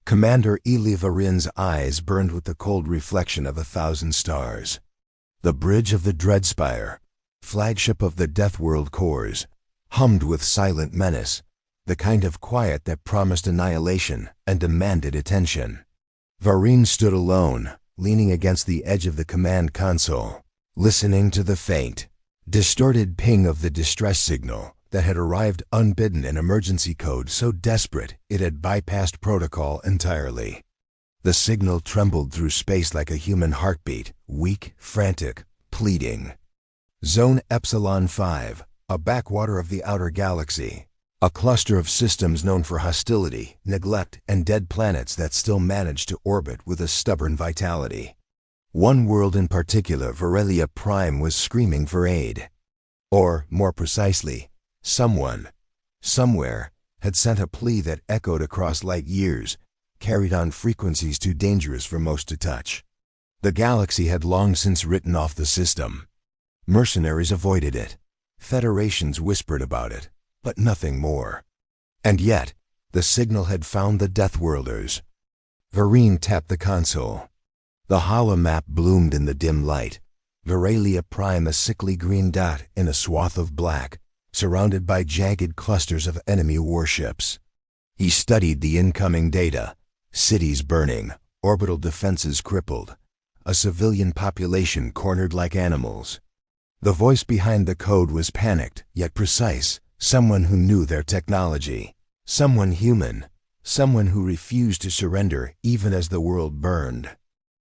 Commander Eli Varin's eyes burned with the cold reflection of 1,000 stars. The bridge of the Dreadspire, flagship of the Deathworld Corps, hummed with silent menace, the kind of quiet that promised annihilation and demanded attention. Varin stood alone, leaning against the edge of the command console, listening to the faint, distorted ping of the distress signal that had arrived unbidden, an emergency code so desperate it had bypassed protocol entirely. The signal trembled through space like a human heartbeat, weak, frantic, pleading. Zone Epsilon 5, a backwater of the outer galaxy, a cluster of systems known for hostility, neglect, and dead planets that still managed to orbit with a stubborn vitality. One world in particular, Varelia Prime, was screaming for aid. Or, more precisely, someone, somewhere, had sent a plea that echoed across light years, carried on frequencies too dangerous for most to touch. The galaxy had long since written off the system. Mercenaries avoided it. Federations whispered about it, but nothing more. And yet, the signal had found the Deathworlders. Varin tapped the console. The holomap bloomed in the dim light. Varelia Prime, a sickly green dot in a swath of black, surrounded by jagged clusters of enemy warships. He studied the incoming data. Cities burning, orbital defenses crippled, a civilian population cornered like animals. The voice behind the code was panicked, yet precise. Someone who knew their technology. Someone human. Someone who refused to surrender even as the world burned.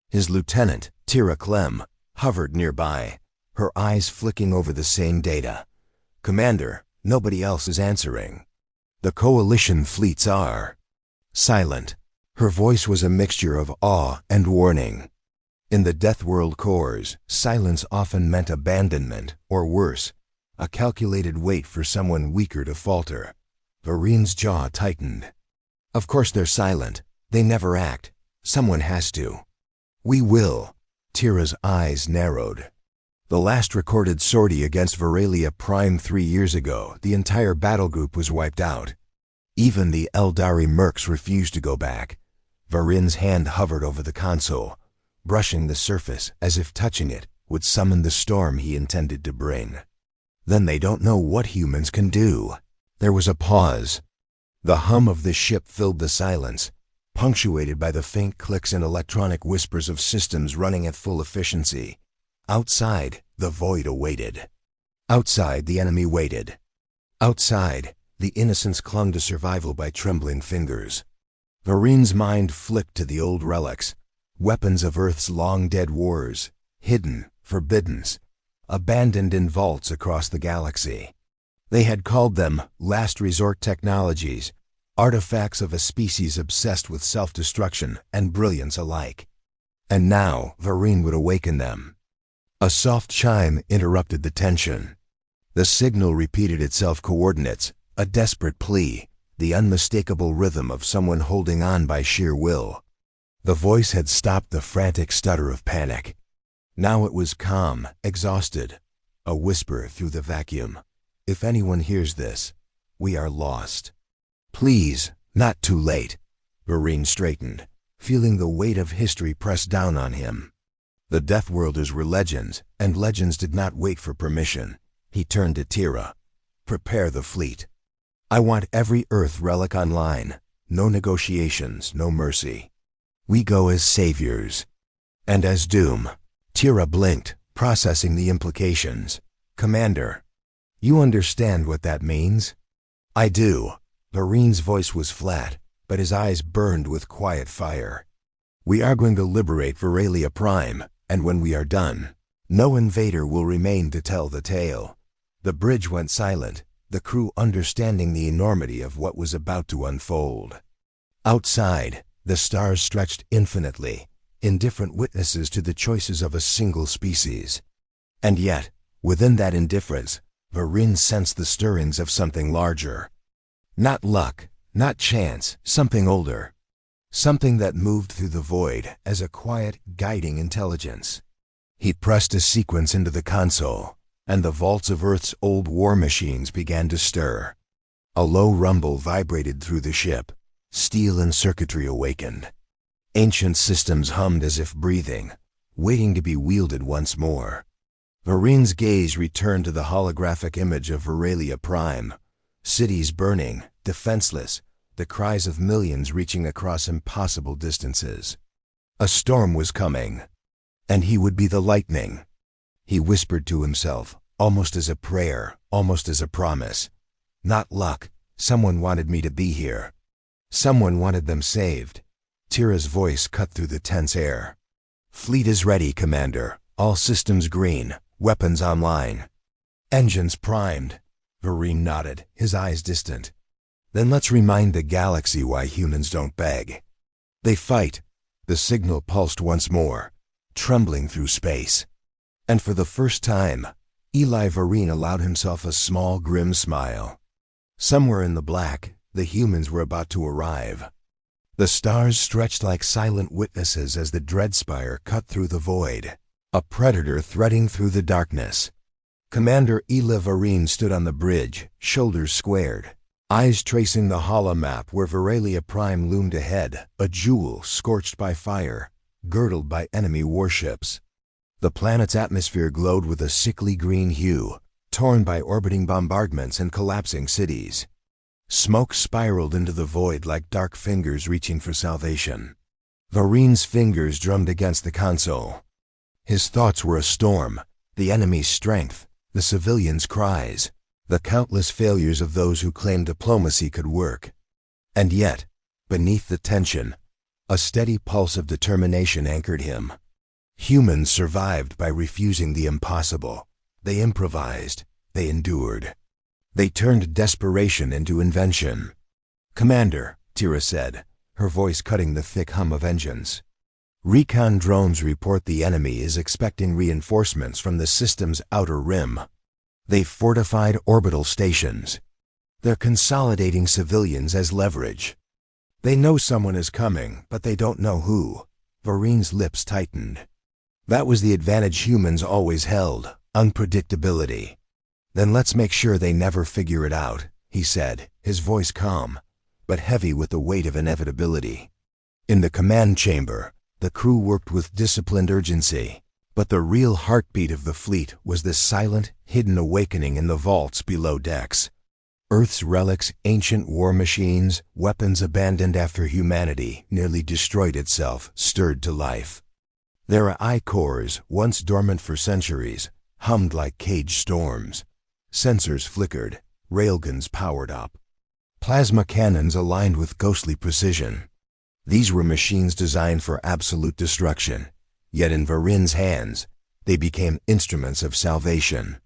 His lieutenant, Tira Clem, hovered nearby, her eyes flicking over the same data. "Commander, nobody else is answering. The coalition fleets are." Silent. Her voice was a mixture of awe and warning. In the Deathworld Corps, silence often meant abandonment, or worse, a calculated wait for someone weaker to falter. Varin's jaw tightened. Of course they're silent. They never act. Someone has to. "We will." Tira's eyes narrowed. The last recorded sortie against Varelia Prime 3 years ago, the entire battle group was wiped out. Even the Eldari mercs refused to go back. Varin's hand hovered over the console, brushing the surface as if touching it would summon the storm he intended to bring. "Then they don't know what humans can do." There was a pause. The hum of the ship filled the silence, punctuated by the faint clicks and electronic whispers of systems running at full efficiency. Outside, the void awaited. Outside, the enemy waited. Outside, the innocents clung to survival by trembling fingers. Varin's mind flicked to the old relics, weapons of Earth's long-dead wars, hidden, forbidden, abandoned in vaults across the galaxy. They had called them last resort technologies, artifacts of a species obsessed with self-destruction and brilliance alike. And now Varin would awaken them. A soft chime interrupted the tension. The signal repeated itself, coordinates, a desperate plea, the unmistakable rhythm of someone holding on by sheer will. The voice had stopped the frantic stutter of panic. Now it was calm, exhausted, a whisper through the vacuum. "If anyone hears this, we are lost." "Please, not too late." Varin straightened, feeling the weight of history press down on him. The Deathworlders were legends, and legends did not wait for permission. He turned to Tira. "Prepare the fleet. I want every Earth relic online. No negotiations, no mercy. We go as saviors. And as doom." Tira blinked, processing the implications. "Commander, you understand what that means?" "I do." Varin's voice was flat, but his eyes burned with quiet fire. "We are going to liberate Varelia Prime, and when we are done, no invader will remain to tell the tale." The bridge went silent, the crew understanding the enormity of what was about to unfold. Outside, the stars stretched infinitely, indifferent witnesses to the choices of a single species. And yet, within that indifference, Varin sensed the stirrings of something larger. Not luck, not chance, something older. Something that moved through the void as a quiet, guiding intelligence. He pressed a sequence into the console, and the vaults of Earth's old war machines began to stir. A low rumble vibrated through the ship, Steel and circuitry awakened. Ancient systems hummed as if breathing, waiting to be wielded once more. Varin's gaze returned to the holographic image of Veralia Prime. Cities burning, defenseless, the cries of millions reaching across impossible distances. A storm was coming, and he would be the lightning. He whispered to himself, almost as a prayer, almost as a promise. Not luck, someone wanted me to be here. Someone wanted them saved. Tira's voice cut through the tense air. Fleet is ready, Commander. All systems green, weapons online. Engines primed. Varin nodded, his eyes distant. Then let's remind the galaxy why humans don't beg. They fight. The signal pulsed once more, trembling through space. And for the first time, Eli Varin allowed himself a small, grim smile. Somewhere in the black, the humans were about to arrive. The stars stretched like silent witnesses as the Dreadspire cut through the void, a predator threading through the darkness. Commander Eli Varin stood on the bridge, shoulders squared, eyes tracing the holomap where Veralia Prime loomed ahead, a jewel scorched by fire, girdled by enemy warships. The planet's atmosphere glowed with a sickly green hue, torn by orbiting bombardments and collapsing cities. Smoke spiraled into the void like dark fingers reaching for salvation. Varin's fingers drummed against the console. His thoughts were a storm, the enemy's strength, the civilians' cries, the countless failures of those who claimed diplomacy could work. And yet, beneath the tension, a steady pulse of determination anchored him. Humans survived by refusing the impossible. They improvised. They endured. They turned desperation into invention. Commander, Tira said, her voice cutting the thick hum of engines. Recon drones report the enemy is expecting reinforcements from the system's outer rim. They've fortified orbital stations. They're consolidating civilians as leverage. They know someone is coming, but they don't know who. Varin's lips tightened. That was the advantage humans always held, unpredictability. Then let's make sure they never figure it out, he said, his voice calm, but heavy with the weight of inevitability. In the command chamber, the crew worked with disciplined urgency, but the real heartbeat of the fleet was the silent, hidden awakening in the vaults below decks. Earth's relics, ancient war machines, weapons abandoned after humanity nearly destroyed itself, stirred to life. Their I-cores, once dormant for centuries, hummed like caged storms. Sensors flickered, railguns powered up. Plasma cannons aligned with ghostly precision. These were machines designed for absolute destruction, yet in Varin's hands, they became instruments of salvation.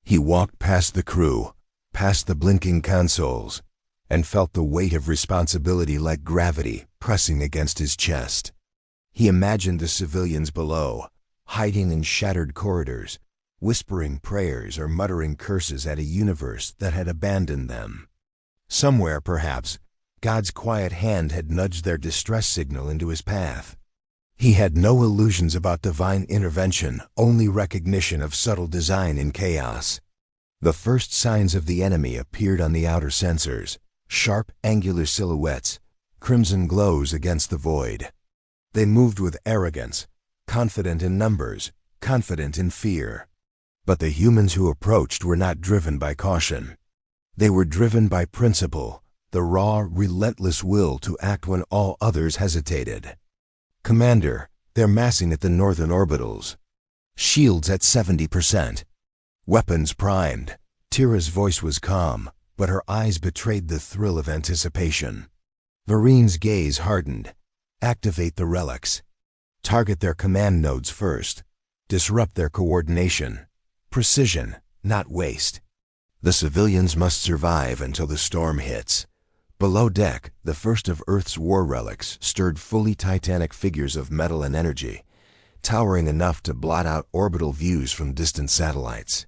He walked past the crew, past the blinking consoles, and felt the weight of responsibility like gravity pressing against his chest. He imagined the civilians below, hiding in shattered corridors, whispering prayers or muttering curses at a universe that had abandoned them. Somewhere, perhaps, God's quiet hand had nudged their distress signal into his path. He had no illusions about divine intervention, only recognition of subtle design in chaos. The first signs of the enemy appeared on the outer sensors, sharp, angular silhouettes, crimson glows against the void. They moved with arrogance, confident in numbers, confident in fear. But the humans who approached were not driven by caution. They were driven by principle, the raw, relentless will to act when all others hesitated. Commander, they're massing at the northern orbitals. Shields at 70%. Weapons primed. Tira's voice was calm, but her eyes betrayed the thrill of anticipation. Varin's gaze hardened. Activate the relics. Target their command nodes first. Disrupt their coordination. Precision, not waste. The civilians must survive until the storm hits. Below deck, the first of Earth's war relics stirred fully titanic figures of metal and energy, towering enough to blot out orbital views from distant satellites.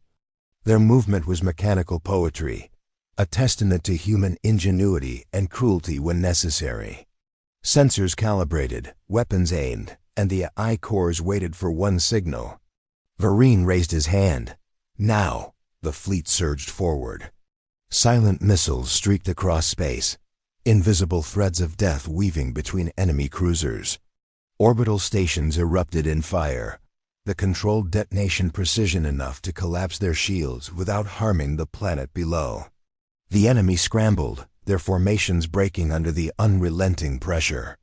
Their movement was mechanical poetry, a testament to human ingenuity and cruelty when necessary. Sensors calibrated, weapons aimed, and the I-cores waited for one signal. Varin raised his hand. Now, the fleet surged forward. Silent missiles streaked across space, invisible threads of death weaving between enemy cruisers. Orbital stations erupted in fire, the controlled detonation precision enough to collapse their shields without harming the planet below. The enemy scrambled, their formations breaking under the unrelenting pressure.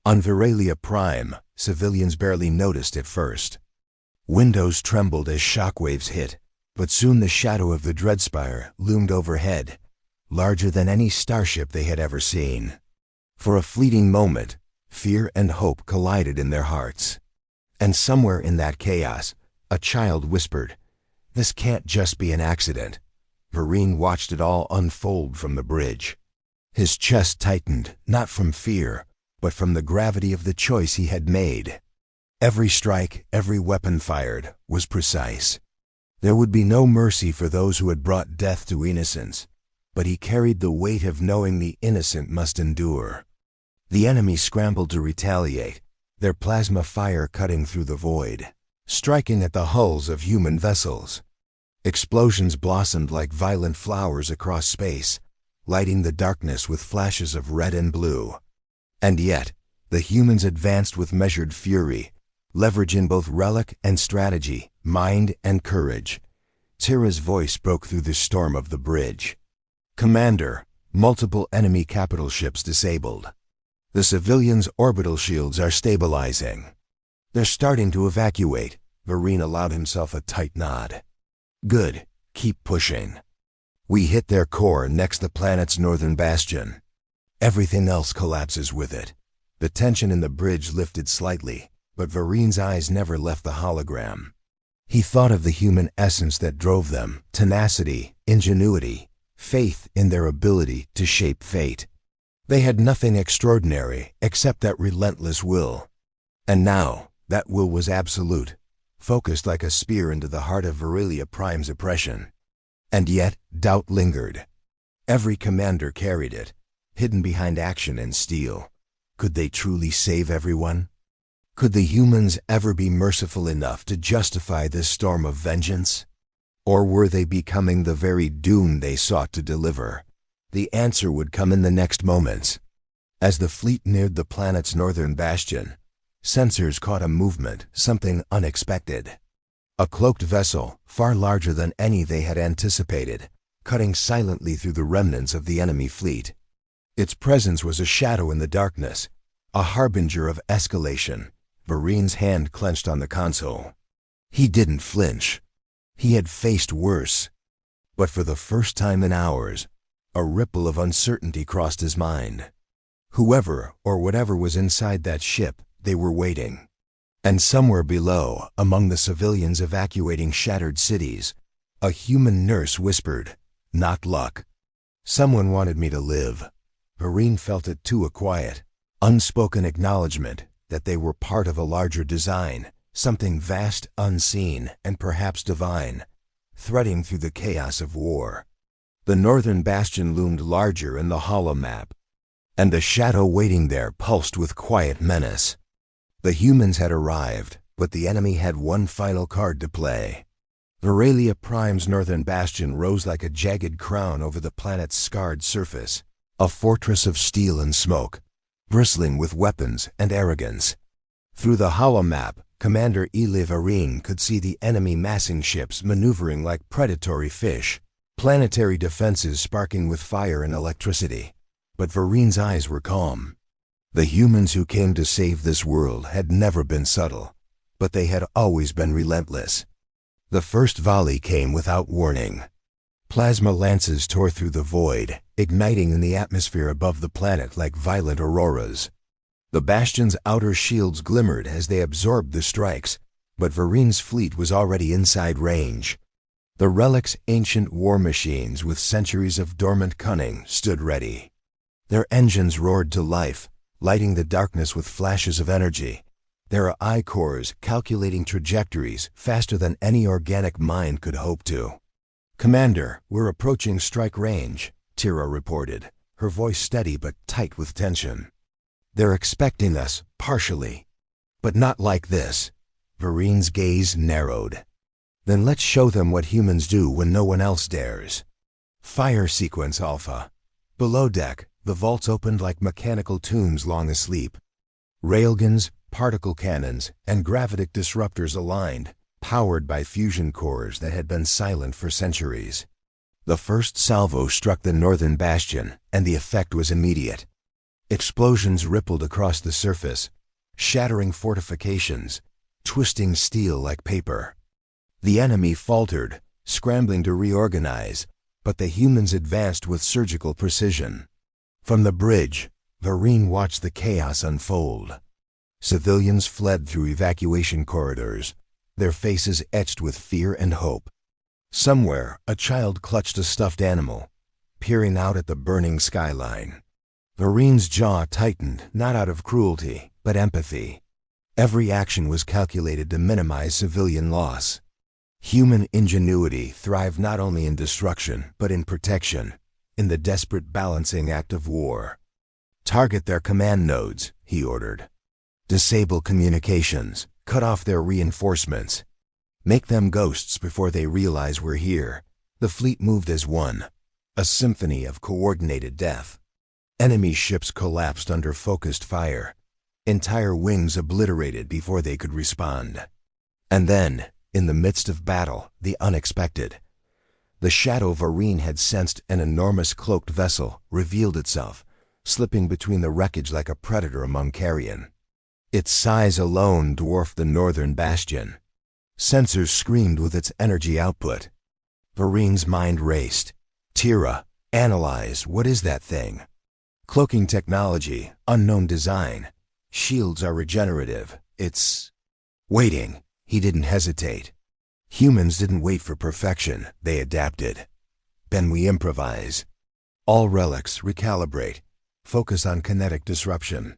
On Veralia Prime, civilians barely noticed at first. Windows trembled as shockwaves hit, but soon the shadow of the Dreadspire loomed overhead, larger than any starship they had ever seen. For a fleeting moment, fear and hope collided in their hearts. And somewhere in that chaos, a child whispered, "This can't just be an accident." Varin watched it all unfold from the bridge. His chest tightened, not from fear, but from the gravity of the choice he had made. Every strike, every weapon fired, was precise. There would be no mercy for those who had brought death to innocence, but he carried the weight of knowing the innocent must endure. The enemy scrambled to retaliate, their plasma fire cutting through the void, striking at the hulls of human vessels. Explosions blossomed like violent flowers across space, lighting the darkness with flashes of red and blue. And yet, the humans advanced with measured fury, leveraging both relic and strategy, mind and courage. Tira's voice broke through the storm of the bridge. "Commander, multiple enemy capital ships disabled. The civilians' orbital shields are stabilizing." "They're starting to evacuate." Varin allowed himself a tight nod. "Good. Keep pushing." "We hit their core next the planet's northern bastion. Everything else collapses with it." The tension in the bridge lifted slightly, but Varin's eyes never left the hologram. He thought of the human essence that drove them, tenacity, ingenuity, faith in their ability to shape fate. They had nothing extraordinary except that relentless will. And now, that will was absolute, focused like a spear into the heart of Veralia Prime's oppression. And yet, doubt lingered. Every commander carried it, hidden behind action and steel. Could they truly save everyone? Could the humans ever be merciful enough to justify this storm of vengeance? Or were they becoming the very doom they sought to deliver? The answer would come in the next moments. As the fleet neared the planet's northern bastion, sensors caught a movement, something unexpected. A cloaked vessel, far larger than any they had anticipated, cutting silently through the remnants of the enemy fleet. Its presence was a shadow in the darkness, a harbinger of escalation. Varin's hand clenched on the console. He didn't flinch. He had faced worse. But for the first time in hours, a ripple of uncertainty crossed his mind. Whoever or whatever was inside that ship, they were waiting. And somewhere below, among the civilians evacuating shattered cities, a human nurse whispered, "Not luck." Someone wanted me to live. Varin felt it too, a quiet, unspoken acknowledgement that they were part of a larger design, something vast, unseen, and perhaps divine, threading through the chaos of war. The northern bastion loomed larger in the holomap, and the shadow waiting there pulsed with quiet menace. The humans had arrived, but the enemy had one final card to play. Veralia Prime's northern bastion rose like a jagged crown over the planet's scarred surface, a fortress of steel and smoke, bristling with weapons and arrogance. Through the holomap, Commander Eli Varin could see the enemy massing ships maneuvering like predatory fish, planetary defenses sparking with fire and electricity. But Varin's eyes were calm. The humans who came to save this world had never been subtle, but they had always been relentless. The first volley came without warning. Plasma lances tore through the void, igniting in the atmosphere above the planet like violent auroras. The bastion's outer shields glimmered as they absorbed the strikes, but Varin's fleet was already inside range. The relics, ancient war machines with centuries of dormant cunning, stood ready. Their engines roared to life, lighting the darkness with flashes of energy. Their I-cores calculating trajectories faster than any organic mind could hope to. "Commander, we're approaching strike range," Tira reported, her voice steady but tight with tension. "They're expecting us, partially. But not like this." Varin's gaze narrowed. "Then let's show them what humans do when no one else dares." Fire sequence alpha. Below deck, the vaults opened like mechanical tombs long asleep. Railguns, particle cannons, and gravitic disruptors aligned, powered by fusion cores that had been silent for centuries. The first salvo struck the northern bastion, and the effect was immediate. Explosions rippled across the surface, shattering fortifications, twisting steel like paper. The enemy faltered, scrambling to reorganize, but the humans advanced with surgical precision. From the bridge, Varin watched the chaos unfold. Civilians fled through evacuation corridors, their faces etched with fear and hope. Somewhere, a child clutched a stuffed animal, peering out at the burning skyline. Varin's jaw tightened, not out of cruelty, but empathy. Every action was calculated to minimize civilian loss. Human ingenuity thrived not only in destruction, but in protection, in the desperate balancing act of war. "Target their command nodes," he ordered. "Disable communications, cut off their reinforcements. Make them ghosts before they realize we're here." The fleet moved as one, a symphony of coordinated death. Enemy ships collapsed under focused fire, entire wings obliterated before they could respond. And then, in the midst of battle, the unexpected. The shadow Varin had sensed, an enormous cloaked vessel, revealed itself, slipping between the wreckage like a predator among carrion. Its size alone dwarfed the northern bastion. Sensors screamed with its energy output. Varin's mind raced. "Tira, analyze, what is that thing?" "Cloaking technology, unknown design. Shields are regenerative. It's..." Waiting. He didn't hesitate. Humans didn't wait for perfection, they adapted. "Then we improvise. All relics, recalibrate. Focus on kinetic disruption.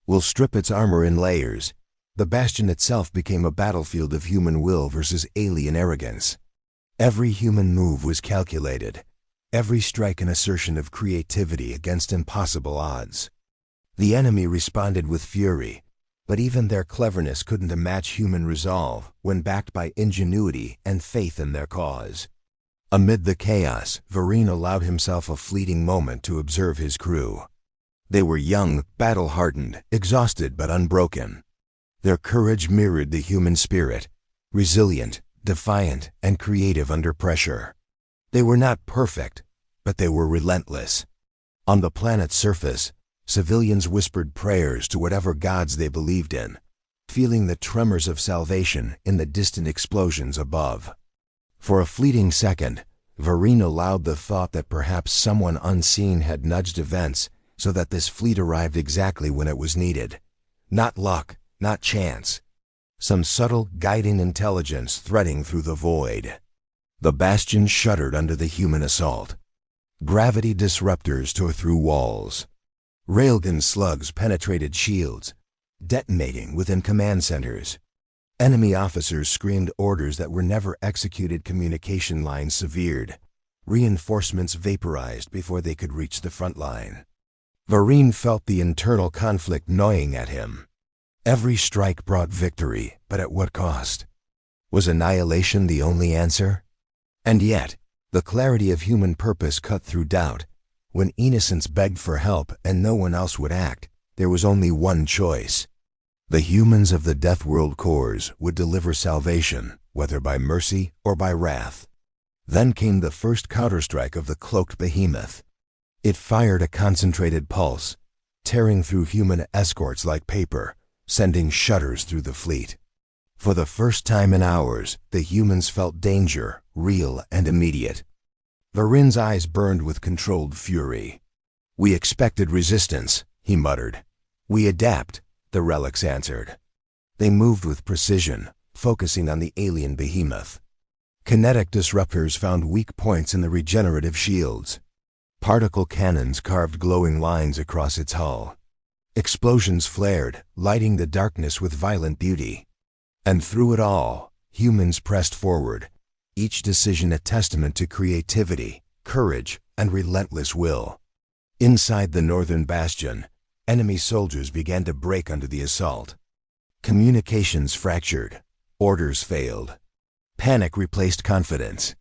We'll strip its armor in layers." The bastion itself became a battlefield of human will versus alien arrogance. Every human move was calculated, every strike an assertion of creativity against impossible odds. The enemy responded with fury, but even their cleverness couldn't match human resolve when backed by ingenuity and faith in their cause. Amid the chaos, Varin allowed himself a fleeting moment to observe his crew. They were young, battle-hardened, exhausted but unbroken. Their courage mirrored the human spirit, resilient, defiant, and creative under pressure. They were not perfect, but they were relentless. On the planet's surface, civilians whispered prayers to whatever gods they believed in, feeling the tremors of salvation in the distant explosions above. For a fleeting second, Varin allowed the thought that perhaps someone unseen had nudged events so that this fleet arrived exactly when it was needed. Not luck, not chance. Some subtle, guiding intelligence threading through the void. The bastion shuddered under the human assault. Gravity disruptors tore through walls. Railgun slugs penetrated shields, detonating within command centers. Enemy officers screamed orders that were never executed. Communication lines severed. Reinforcements vaporized before they could reach the front line. Varin felt the internal conflict gnawing at him. Every strike brought victory, but at what cost? Was annihilation the only answer? And yet, the clarity of human purpose cut through doubt. When innocents begged for help and no one else would act, there was only one choice. The humans of the Deathworld Corps would deliver salvation, whether by mercy or by wrath. Then came the first counterstrike of the cloaked behemoth. It fired a concentrated pulse, tearing through human escorts like paper, sending shudders through the fleet. For the first time in hours, the humans felt danger, real and immediate. Varin's eyes burned with controlled fury. "We expected resistance," he muttered. "We adapt," the relics answered. They moved with precision, focusing on the alien behemoth. Kinetic disruptors found weak points in the regenerative shields. Particle cannons carved glowing lines across its hull. Explosions flared, lighting the darkness with violent beauty. And through it all, humans pressed forward, each decision a testament to creativity, courage, and relentless will. Inside the northern bastion, enemy soldiers began to break under the assault. Communications fractured, orders failed. Panic replaced confidence.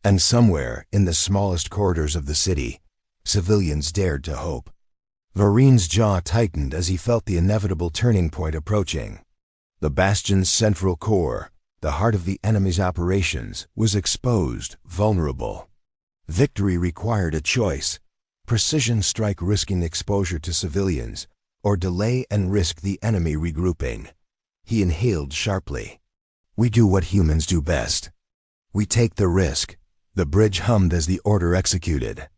And somewhere, in the smallest corridors of the city, civilians dared to hope. Varin's jaw tightened as he felt the inevitable turning point approaching. The Bastion's central core, the heart of the enemy's operations, was exposed, vulnerable. Victory required a choice: precision strike risking exposure to civilians, or delay and risk the enemy regrouping. He inhaled sharply. "We do what humans do best. We take the risk." The bridge hummed as the order executed.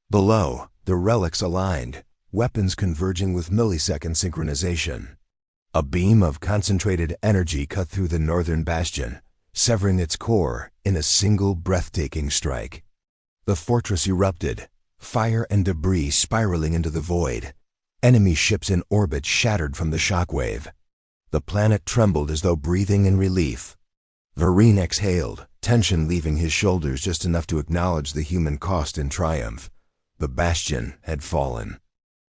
Below, the relics aligned, weapons converging with millisecond synchronization. A beam of concentrated energy cut through the northern bastion, severing its core in a single breathtaking strike. The fortress erupted, fire and debris spiraling into the void. Enemy ships in orbit shattered from the shockwave. The planet trembled as though breathing in relief. Varin exhaled, tension leaving his shoulders just enough to acknowledge the human cost in triumph. The bastion had fallen.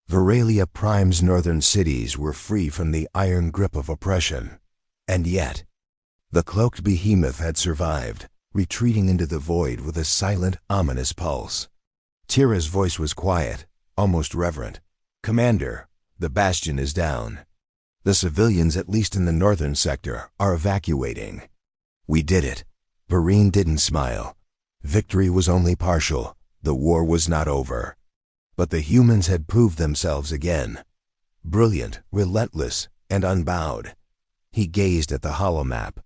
Veralia Prime's northern cities were free from the iron grip of oppression. And yet, the cloaked behemoth had survived, retreating into the void with a silent, ominous pulse. Tira's voice was quiet, almost reverent. "Commander, the bastion is down. The civilians, at least in the northern sector, are evacuating." "We did it." Varin didn't smile. Victory was only partial. The war was not over. But the humans had proved themselves again. Brilliant, relentless, and unbowed. He gazed at the holomap.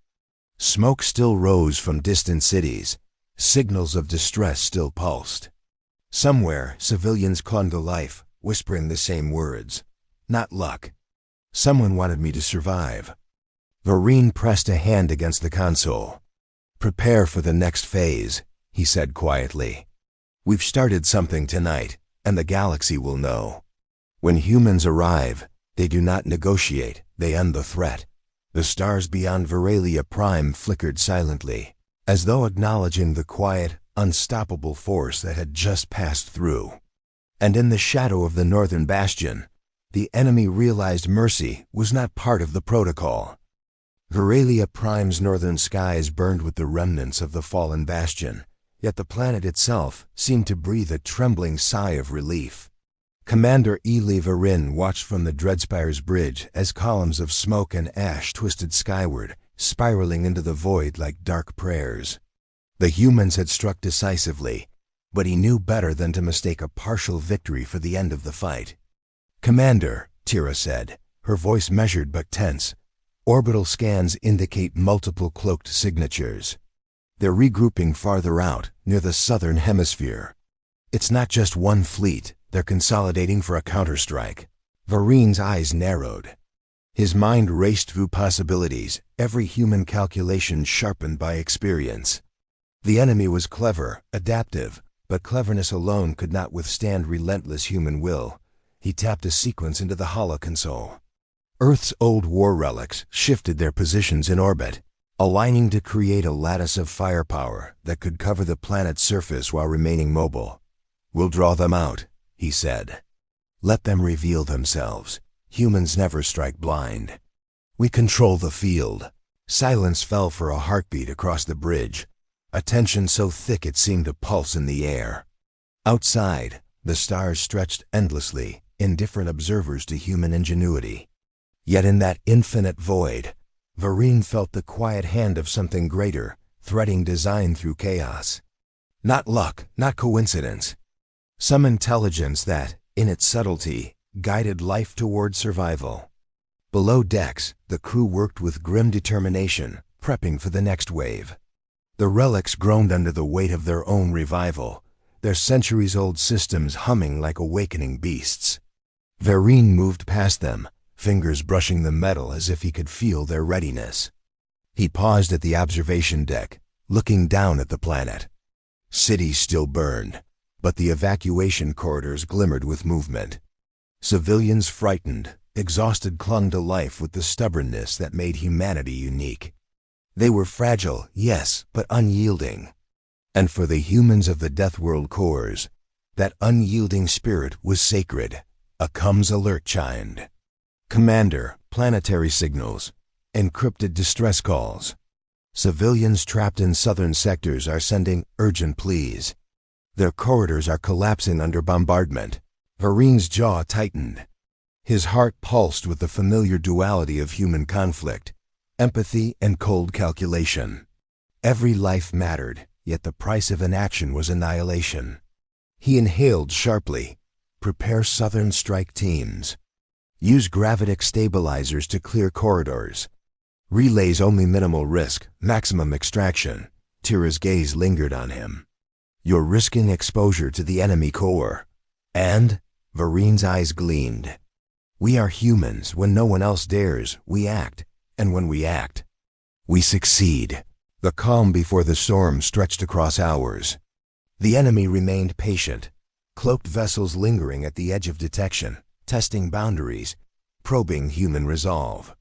Smoke still rose from distant cities. Signals of distress still pulsed. Somewhere, civilians clung to life, whispering the same words. "Not luck. Someone wanted me to survive." Varin pressed a hand against the console. "Prepare for the next phase," he said quietly. "We've started something tonight, and the galaxy will know. When humans arrive, they do not negotiate, they end the threat." The stars beyond Veralia Prime flickered silently, as though acknowledging the quiet, unstoppable force that had just passed through. And in the shadow of the northern bastion, the enemy realized mercy was not part of the protocol. Veralia Prime's northern skies burned with the remnants of the fallen bastion, yet the planet itself seemed to breathe a trembling sigh of relief. Commander Eli Varin watched from the Dreadspire's bridge as columns of smoke and ash twisted skyward, spiraling into the void like dark prayers. The humans had struck decisively, but he knew better than to mistake a partial victory for the end of the fight. "Commander," Tira said, her voice measured but tense, "orbital scans indicate multiple cloaked signatures. They're regrouping farther out, near the southern hemisphere. It's not just one fleet, they're consolidating for a counterstrike." Varin's eyes narrowed. His mind raced through possibilities, every human calculation sharpened by experience. The enemy was clever, adaptive, but cleverness alone could not withstand relentless human will. He tapped a sequence into the holoconsole. Earth's old war relics shifted their positions in orbit, aligning to create a lattice of firepower that could cover the planet's surface while remaining mobile. "We'll draw them out," he said. "Let them reveal themselves. Humans never strike blind. We control the field." Silence fell for a heartbeat across the bridge, a tension so thick it seemed to pulse in the air. Outside, the stars stretched endlessly, indifferent observers to human ingenuity. Yet in that infinite void, Varin felt the quiet hand of something greater, threading design through chaos. Not luck, not coincidence. Some intelligence that, in its subtlety, guided life toward survival. Below decks, the crew worked with grim determination, prepping for the next wave. The relics groaned under the weight of their own revival, their centuries-old systems humming like awakening beasts. Varin moved past them, fingers brushing the metal as if he could feel their readiness. He paused at the observation deck, looking down at the planet. Cities still burned, but the evacuation corridors glimmered with movement. Civilians, frightened, exhausted, clung to life with the stubbornness that made humanity unique. They were fragile, yes, but unyielding. And for the humans of the Deathworld Corps, that unyielding spirit was sacred. A comes alert chimed. "Commander, planetary signals. Encrypted distress calls. Civilians trapped in southern sectors are sending urgent pleas. Their corridors are collapsing under bombardment." Varin's jaw tightened. His heart pulsed with the familiar duality of human conflict, empathy and cold calculation. Every life mattered, yet the price of inaction was annihilation. He inhaled sharply. Prepare Southern Strike teams. Use gravitic stabilizers to clear corridors. Relays only minimal risk, maximum extraction. Tira's gaze lingered on him. You're risking exposure to the enemy core. And? Varin's eyes gleamed. We are humans. When no one else dares, we act. And when we act, we succeed. The calm before the storm stretched across hours. The enemy remained patient, cloaked vessels lingering at the edge of detection, testing boundaries, probing human resolve.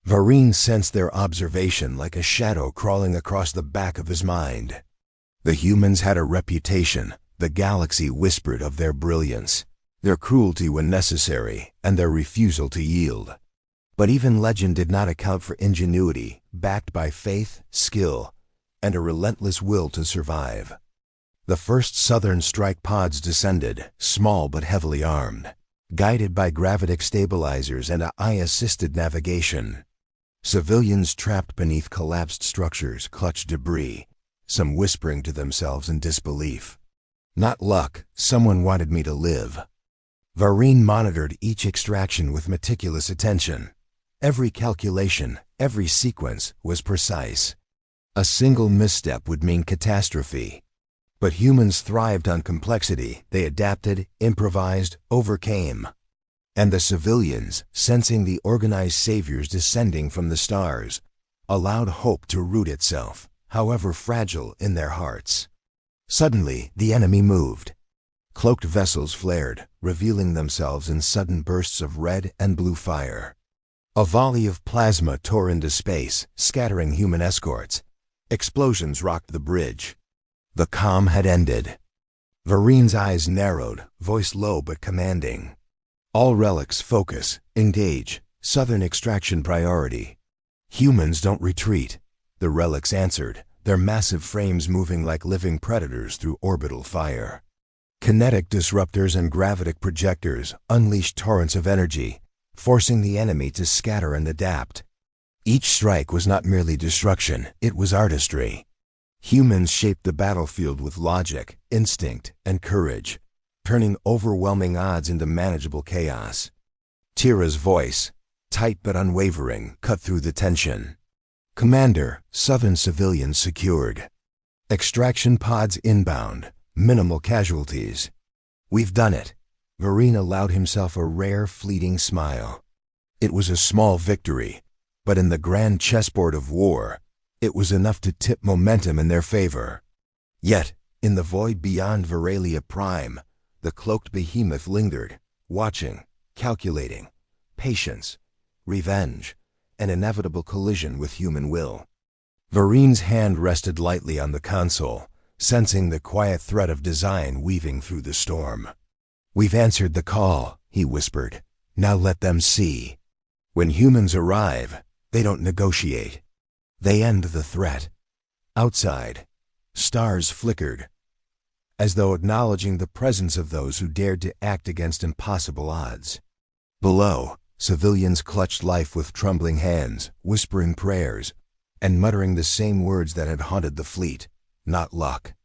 Varin sensed their observation like a shadow crawling across the back of his mind. The humans had a reputation. The galaxy whispered of their brilliance, their cruelty when necessary, and their refusal to yield. But even legend did not account for ingenuity, backed by faith, skill, and a relentless will to survive. The first Southern Strike pods descended, small but heavily armed, guided by gravitic stabilizers and AI-assisted navigation. Civilians trapped beneath collapsed structures clutched debris, some whispering to themselves in disbelief. Not luck, someone wanted me to live. Varin monitored each extraction with meticulous attention. Every calculation, every sequence was precise. A single misstep would mean catastrophe. But humans thrived on complexity. They adapted, improvised, overcame. And the civilians, sensing the organized saviors descending from the stars, allowed hope to root itself, however fragile, in their hearts. Suddenly, the enemy moved. Cloaked vessels flared, revealing themselves in sudden bursts of red and blue fire. A volley of plasma tore into space, scattering human escorts. Explosions rocked the bridge. The calm had ended. Varin's eyes narrowed, voice low but commanding. All relics, focus, engage, Southern extraction priority. Humans don't retreat. The relics answered, their massive frames moving like living predators through orbital fire. Kinetic disruptors and gravitic projectors unleashed torrents of energy, forcing the enemy to scatter and adapt. Each strike was not merely destruction, it was artistry. Humans shaped the battlefield with logic, instinct, and courage, turning overwhelming odds into manageable chaos. Tira's voice, tight but unwavering, cut through the tension. Commander, Southern civilians secured. Extraction pods inbound, minimal casualties. We've done it. Varin allowed himself a rare, fleeting smile. It was a small victory, but in the grand chessboard of war, it was enough to tip momentum in their favor. Yet, in the void beyond Veralia Prime, the cloaked behemoth lingered, watching, calculating, patience, revenge, an inevitable collision with human will. Varin's hand rested lightly on the console, sensing the quiet thread of design weaving through the storm. We've answered the call, he whispered. Now let them see. When humans arrive, they don't negotiate. They end the threat. Outside, stars flickered, as though acknowledging the presence of those who dared to act against impossible odds. Below, civilians clutched life with trembling hands, whispering prayers, and muttering the same words that had haunted the fleet. Not luck.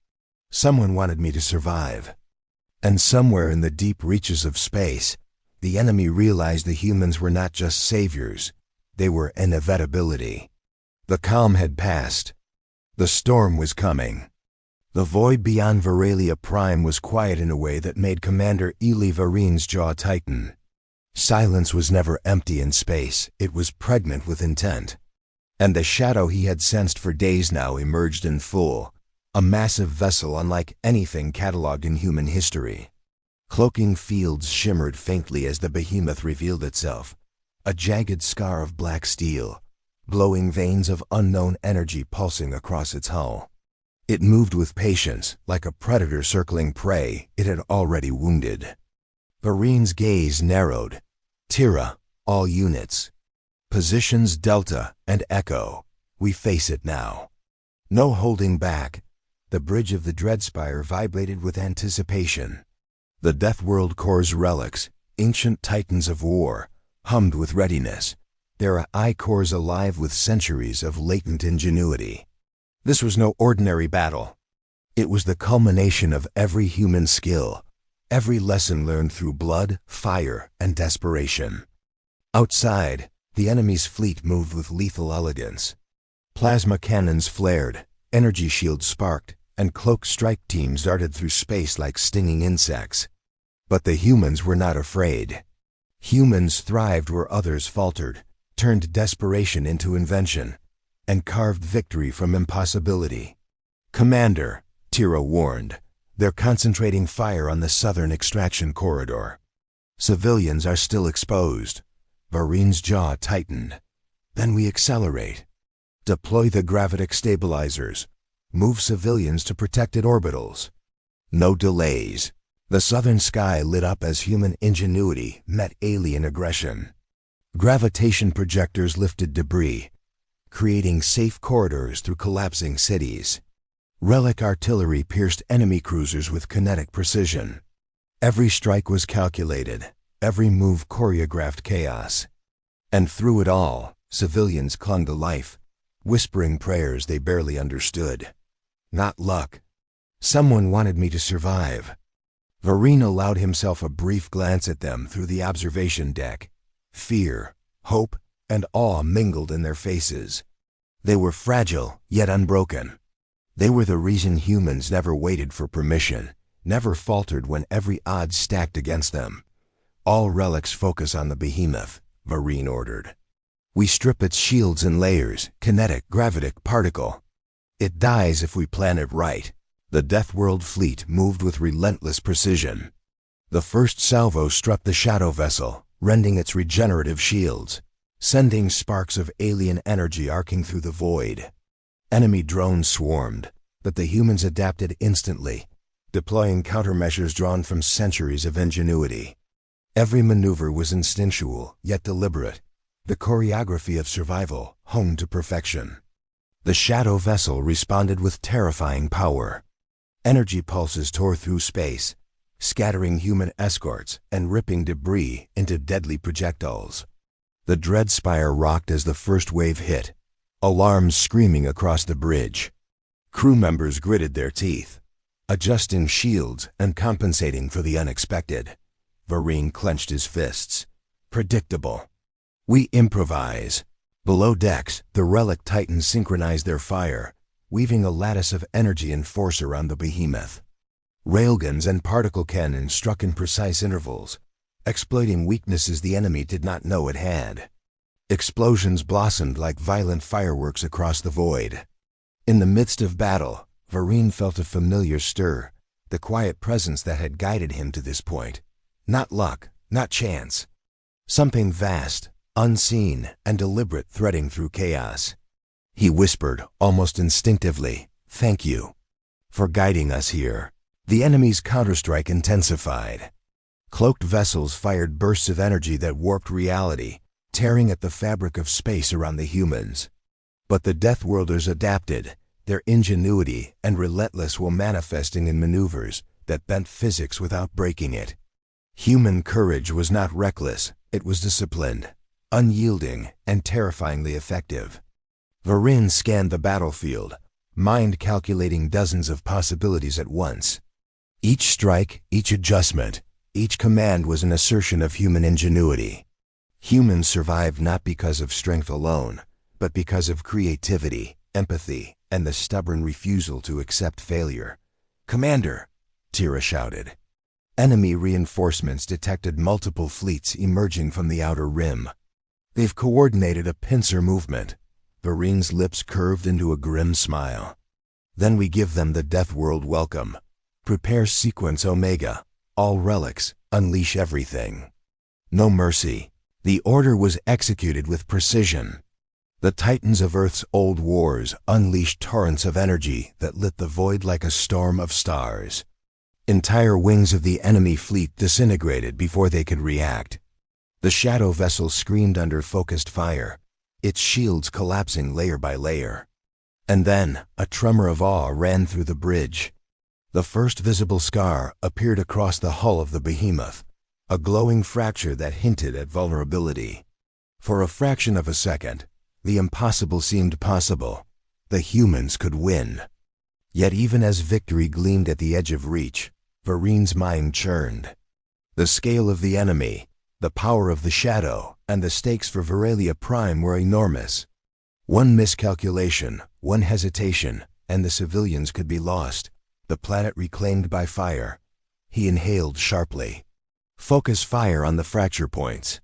Someone wanted me to survive. And somewhere in the deep reaches of space, the enemy realized the humans were not just saviors, they were inevitability. The calm had passed. The storm was coming. The void beyond Veralia Prime was quiet in a way that made Commander Eli Varin's jaw tighten. Silence was never empty in space, it was pregnant with intent. And the shadow he had sensed for days now emerged in full, a massive vessel unlike anything catalogued in human history. Cloaking fields shimmered faintly as the behemoth revealed itself, a jagged scar of black steel, glowing veins of unknown energy pulsing across its hull. It moved with patience, like a predator circling prey it had already wounded. Varin's gaze narrowed. Tira, all units. Positions Delta and Echo. We face it now. No holding back. The bridge of the Dreadspire vibrated with anticipation. The Deathworld Corps' relics, ancient titans of war, hummed with readiness, their I-cores alive with centuries of latent ingenuity. This was no ordinary battle. It was the culmination of every human skill, every lesson learned through blood, fire, and desperation. Outside, the enemy's fleet moved with lethal elegance. Plasma cannons flared, energy shields sparked, and cloaked strike teams darted through space like stinging insects. But the humans were not afraid. Humans thrived where others faltered, turned desperation into invention, and carved victory from impossibility. "Commander," Tira warned, "they're concentrating fire on the southern extraction corridor. Civilians are still exposed." Varin's jaw tightened. "Then we accelerate. Deploy the gravitic stabilizers. Move civilians to protected orbitals." No delays. The southern sky lit up as human ingenuity met alien aggression. Gravitation projectors lifted debris, creating safe corridors through collapsing cities. Relic artillery pierced enemy cruisers with kinetic precision. Every strike was calculated, every move choreographed chaos. And through it all, civilians clung to life, whispering prayers they barely understood. Not luck. Someone wanted me to survive. Varin allowed himself a brief glance at them through the observation deck. Fear, hope, and awe mingled in their faces. They were fragile, yet unbroken. They were the reason humans never waited for permission, never faltered when every odds stacked against them. "All relics focus on the behemoth," Varin ordered. "We strip its shields and layers, kinetic, gravitic, particle. It dies if we plan it right." The Deathworld fleet moved with relentless precision. The first salvo struck the shadow vessel, rending its regenerative shields, sending sparks of alien energy arcing through the void. Enemy drones swarmed, but the humans adapted instantly, deploying countermeasures drawn from centuries of ingenuity. Every maneuver was instinctual, yet deliberate, the choreography of survival honed to perfection. The shadow vessel responded with terrifying power. Energy pulses tore through space, scattering human escorts and ripping debris into deadly projectiles. The Dreadspire rocked as the first wave hit, alarms screaming across the bridge. Crew members gritted their teeth, adjusting shields and compensating for the unexpected. Varin clenched his fists. "Predictable. We improvise." Below decks, the relic titans synchronized their fire, weaving a lattice of energy and force around the behemoth. Railguns and particle cannons struck in precise intervals, exploiting weaknesses the enemy did not know it had. Explosions blossomed like violent fireworks across the void. In the midst of battle, Varin felt a familiar stir, the quiet presence that had guided him to this point. Not luck, not chance. Something vast, unseen, and deliberate threading through chaos. He whispered, almost instinctively, "Thank you for guiding us here." The enemy's counterstrike intensified. Cloaked vessels fired bursts of energy that warped reality, tearing at the fabric of space around the humans. But the Deathworlders adapted, their ingenuity and relentless will manifesting in maneuvers that bent physics without breaking it. Human courage was not reckless, it was disciplined, unyielding, and terrifyingly effective. Varin scanned the battlefield, mind calculating dozens of possibilities at once. Each strike, each adjustment, each command was an assertion of human ingenuity. Humans survived not because of strength alone, but because of creativity, empathy, and the stubborn refusal to accept failure. "Commander!" Tira shouted. Enemy reinforcements detected multiple fleets emerging from the outer rim. "They've coordinated a pincer movement." Varin's lips curved into a grim smile. "Then we give them the Deathworld welcome. Prepare Sequence Omega. All relics, unleash everything. No mercy." The order was executed with precision. The titans of Earth's old wars unleashed torrents of energy that lit the void like a storm of stars. Entire wings of the enemy fleet disintegrated before they could react. The shadow vessel screamed under focused fire, its shields collapsing layer by layer. And then, a tremor of awe ran through the bridge. The first visible scar appeared across the hull of the behemoth, a glowing fracture that hinted at vulnerability. For a fraction of a second, the impossible seemed possible. The humans could win. Yet even as victory gleamed at the edge of reach, Varin's mind churned. The scale of the enemy, the power of the shadow, and the stakes for Veralia Prime were enormous. One miscalculation, one hesitation, and the civilians could be lost, the planet reclaimed by fire. He inhaled sharply. Focus fire on the fracture points.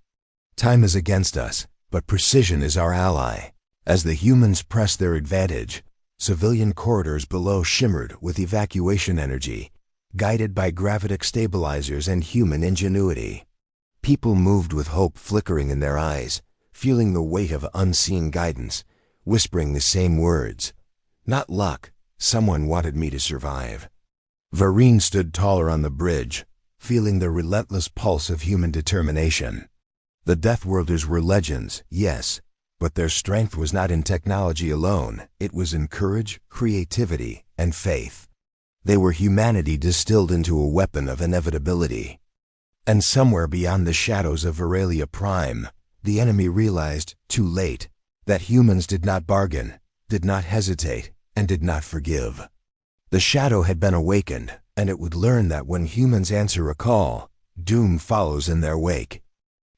Time is against us, but precision is our ally. As the humans pressed their advantage, civilian corridors below shimmered with evacuation energy, guided by gravitic stabilizers and human ingenuity. People moved with hope flickering in their eyes, feeling the weight of unseen guidance, whispering the same words. Not luck, someone wanted me to survive. Varin stood taller on the bridge, feeling the relentless pulse of human determination. The Deathworlders were legends, yes, but their strength was not in technology alone, it was in courage, creativity, and faith. They were humanity distilled into a weapon of inevitability. And somewhere beyond the shadows of Veralia Prime, the enemy realized, too late, that humans did not bargain, did not hesitate, and did not forgive. The shadow had been awakened, and it would learn that when humans answer a call, doom follows in their wake.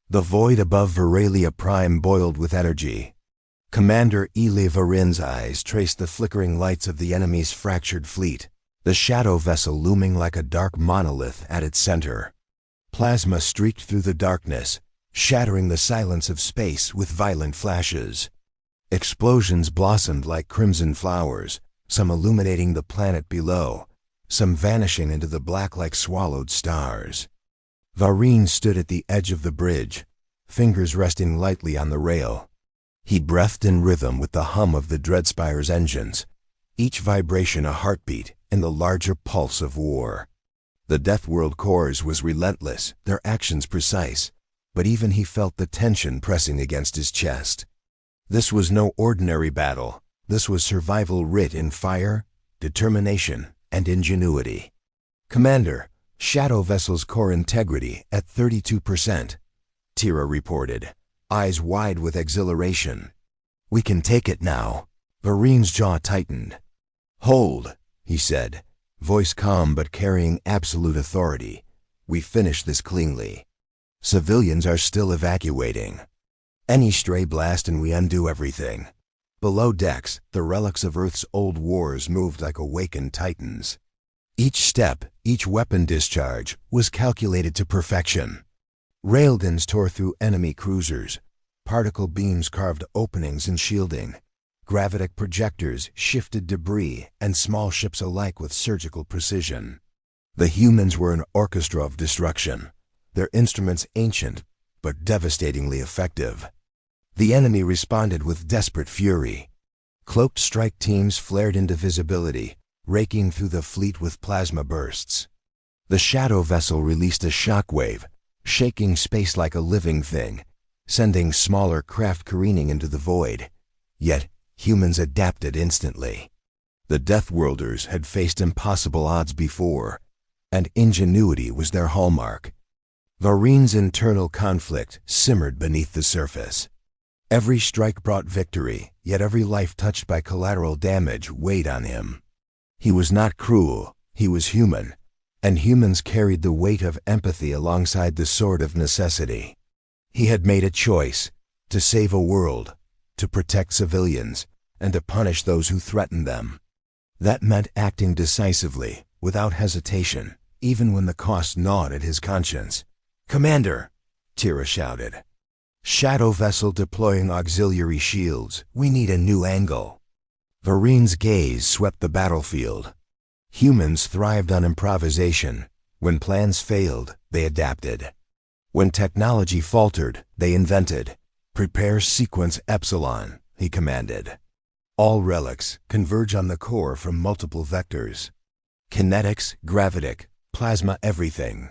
The void above Veralia Prime boiled with energy. Commander Eli Varin's eyes traced the flickering lights of the enemy's fractured fleet, the shadow vessel looming like a dark monolith at its center. Plasma streaked through the darkness, shattering the silence of space with violent flashes. Explosions blossomed like crimson flowers, some illuminating the planet below, some vanishing into the black like swallowed stars. Varin stood at the edge of the bridge, fingers resting lightly on the rail. He breathed in rhythm with the hum of the Dreadspire's engines, each vibration a heartbeat in the larger pulse of war. The Deathworld Corps was relentless, their actions precise, but even he felt the tension pressing against his chest. This was no ordinary battle. This was survival writ in fire, determination, and ingenuity. Commander, Shadow Vessel's core integrity at 32%, Tira reported, eyes wide with exhilaration. We can take it now. Varin's jaw tightened. Hold, he said, voice calm but carrying absolute authority. We finish this cleanly. Civilians are still evacuating. Any stray blast and we undo everything. Below decks, the relics of Earth's old wars moved like awakened titans. Each step, each weapon discharge, was calculated to perfection. Railguns tore through enemy cruisers. Particle beams carved openings in shielding. Gravitic projectors shifted debris and small ships alike with surgical precision. The humans were an orchestra of destruction, their instruments ancient but devastatingly effective. The enemy responded with desperate fury. Cloaked strike teams flared into visibility, raking through the fleet with plasma bursts. The shadow vessel released a shockwave, shaking space like a living thing, sending smaller craft careening into the void. Yet, humans adapted instantly. The Deathworlders had faced impossible odds before, and ingenuity was their hallmark. Varin's internal conflict simmered beneath the surface. Every strike brought victory, yet every life touched by collateral damage weighed on him. He was not cruel, he was human, and humans carried the weight of empathy alongside the sword of necessity. He had made a choice, to save a world, to protect civilians, and to punish those who threatened them. That meant acting decisively, without hesitation, even when the cost gnawed at his conscience. Commander, Tira shouted. Shadow vessel deploying auxiliary shields. We need a new angle. Varin's gaze swept the battlefield. Humans thrived on improvisation. When plans failed, they adapted. When technology faltered, they invented. Prepare sequence Epsilon, he commanded. All relics converge on the core from multiple vectors. Kinetics, gravitic, plasma, everything.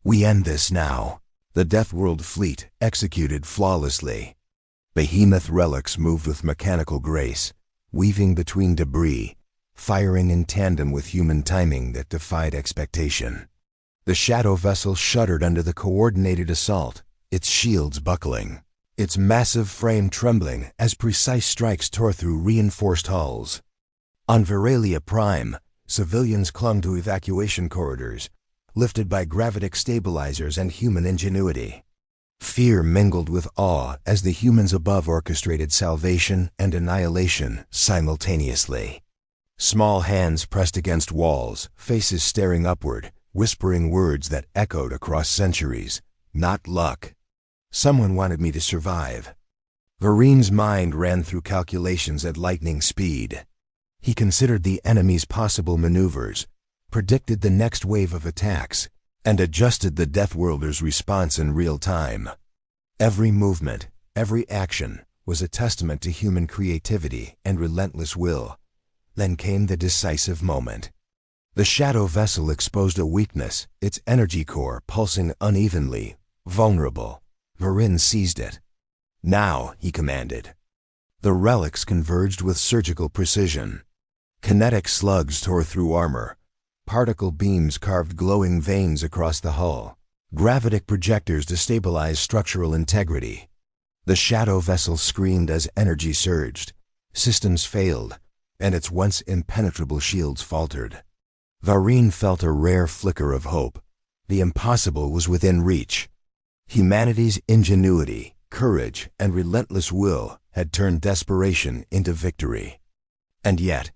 We end this now. The Deathworld fleet executed flawlessly. Behemoth relics moved with mechanical grace, weaving between debris, firing in tandem with human timing that defied expectation. The shadow vessel shuddered under the coordinated assault, its shields buckling, its massive frame trembling as precise strikes tore through reinforced hulls. On Veralia Prime, civilians clung to evacuation corridors, lifted by gravitic stabilizers and human ingenuity. Fear mingled with awe as the humans above orchestrated salvation and annihilation simultaneously. Small hands pressed against walls, faces staring upward, whispering words that echoed across centuries. Not luck. Someone wanted me to survive. Varin's mind ran through calculations at lightning speed. He considered the enemy's possible maneuvers, predicted the next wave of attacks, and adjusted the Deathworlders' response in real time. Every movement, every action, was a testament to human creativity and relentless will. Then came the decisive moment. The shadow vessel exposed a weakness, its energy core pulsing unevenly, vulnerable. Varin seized it. Now, he commanded. The relics converged with surgical precision. Kinetic slugs tore through armor. Particle beams carved glowing veins across the hull. Gravitic projectors destabilized structural integrity. The shadow vessel screamed as energy surged. Systems failed, and its once impenetrable shields faltered. Varin felt a rare flicker of hope. The impossible was within reach. Humanity's ingenuity, courage, and relentless will had turned desperation into victory. And yet,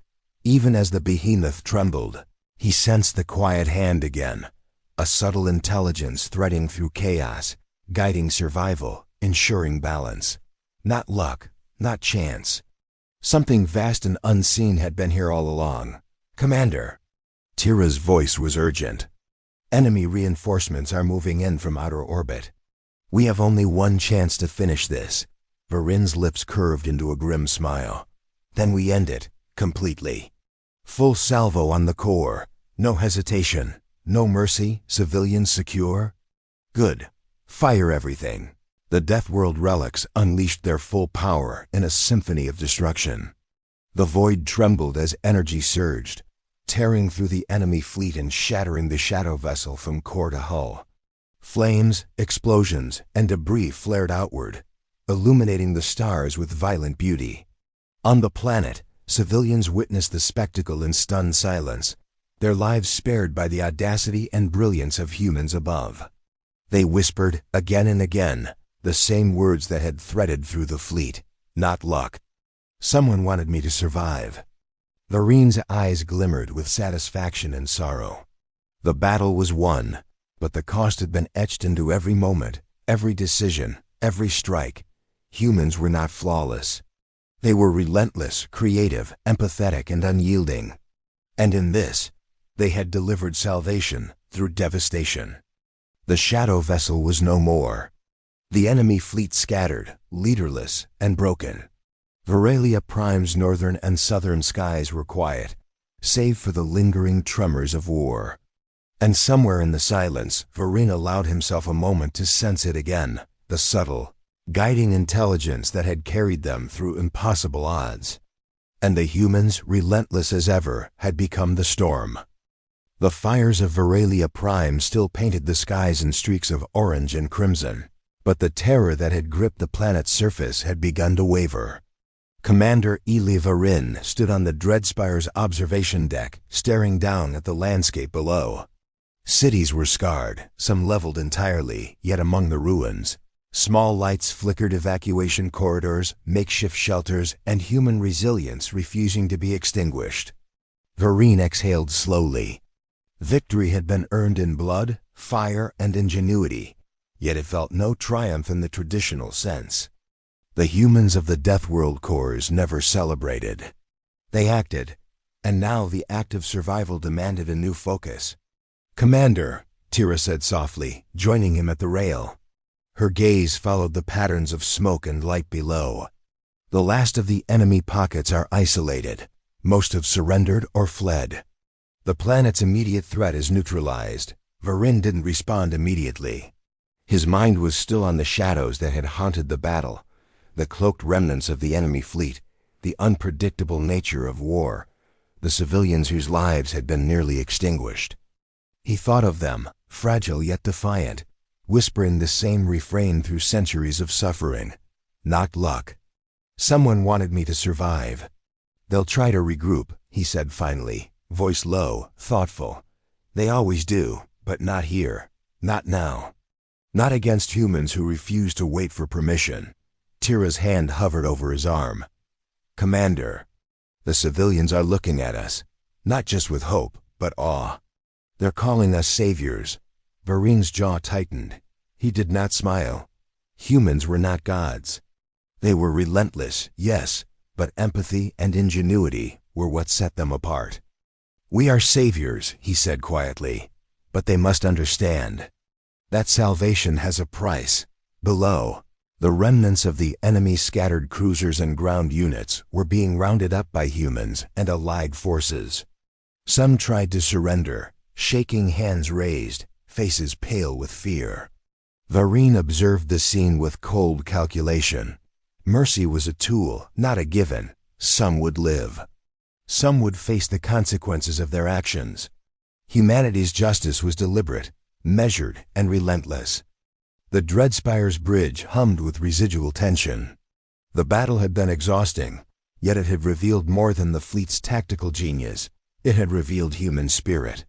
even as the behemoth trembled, he sensed the quiet hand again, a subtle intelligence threading through chaos, guiding survival, ensuring balance. Not luck, not chance. Something vast and unseen had been here all along. Commander. Tira's voice was urgent. Enemy reinforcements are moving in from outer orbit. We have only one chance to finish this. Varin's lips curved into a grim smile. Then we end it, completely. Full salvo on the core. No hesitation. No mercy. Civilians secure. Good. Fire everything. The Deathworld relics unleashed their full power in a symphony of destruction. The void trembled as energy surged, tearing through the enemy fleet and shattering the shadow vessel from core to hull. Flames, explosions, and debris flared outward, illuminating the stars with violent beauty. On the planet, civilians witnessed the spectacle in stunned silence, their lives spared by the audacity and brilliance of humans above. They whispered, again and again, the same words that had threaded through the fleet. Not luck. Someone wanted me to survive. Varin's eyes glimmered with satisfaction and sorrow. The battle was won, but the cost had been etched into every moment, every decision, every strike. Humans were not flawless. They were relentless, creative, empathetic, and unyielding. And in this, they had delivered salvation through devastation. The shadow vessel was no more. The enemy fleet scattered, leaderless, and broken. Veralia Prime's northern and southern skies were quiet, save for the lingering tremors of war. And somewhere in the silence, Varin allowed himself a moment to sense it again, the subtle, guiding intelligence that had carried them through impossible odds. And the humans, relentless as ever, had become the storm. The fires of Veralia Prime still painted the skies in streaks of orange and crimson, but the terror that had gripped the planet's surface had begun to waver. Commander Eli Varin stood on the Dreadspire's observation deck, staring down at the landscape below. Cities were scarred, some leveled entirely, yet among the ruins. Small lights flickered evacuation corridors, makeshift shelters, and human resilience refusing to be extinguished. Varin exhaled slowly. Victory had been earned in blood, fire, and ingenuity, yet it felt no triumph in the traditional sense. The humans of the Deathworld Corps never celebrated. They acted, and now the act of survival demanded a new focus. "Commander," Tira said softly, joining him at the rail. Her gaze followed the patterns of smoke and light below. The last of the enemy pockets are isolated. Most have surrendered or fled. The planet's immediate threat is neutralized. Varin didn't respond immediately. His mind was still on the shadows that had haunted the battle, the cloaked remnants of the enemy fleet, the unpredictable nature of war. the civilians whose lives had been nearly extinguished. He thought of them, fragile yet defiant, whispering the same refrain through centuries of suffering. Not luck. Someone wanted me to survive. They'll try to regroup, he said finally, voice low, thoughtful. They always do, but not here. Not now. Not against humans who refuse to wait for permission. Tira's hand hovered over his arm. Commander, the civilians are looking at us, not just with hope, but awe. They're calling us saviors. Varin's jaw tightened. He did not smile. Humans were not gods. They were relentless, yes, but empathy and ingenuity were what set them apart. We are saviors, he said quietly, but they must understand. That salvation has a price. Below, the remnants of the enemy's scattered cruisers and ground units were being rounded up by humans and allied forces. Some tried to surrender, shaking hands raised, faces pale with fear. Varin observed the scene with cold calculation. Mercy was a tool, not a given. Some would live. Some would face the consequences of their actions. Humanity's justice was deliberate, measured, and relentless. The Dreadspire's bridge hummed with residual tension. The battle had been exhausting, yet it had revealed more than the fleet's tactical genius. It had revealed human spirit.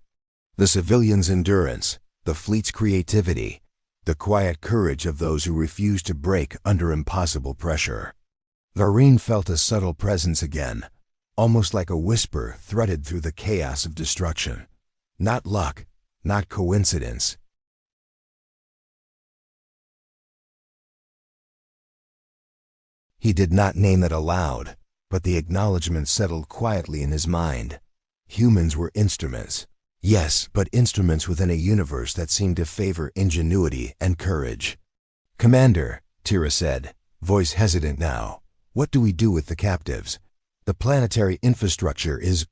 The civilians' endurance, the fleet's creativity, the quiet courage of those who refused to break under impossible pressure. Varin felt a subtle presence again, almost like a whisper threaded through the chaos of destruction. Not luck, not coincidence. He did not name it aloud, but the acknowledgement settled quietly in his mind. Humans were instruments. Yes, but instruments within a universe that seemed to favor ingenuity and courage. Commander, Tira said, voice hesitant now, what do we do with the captives? The planetary infrastructure is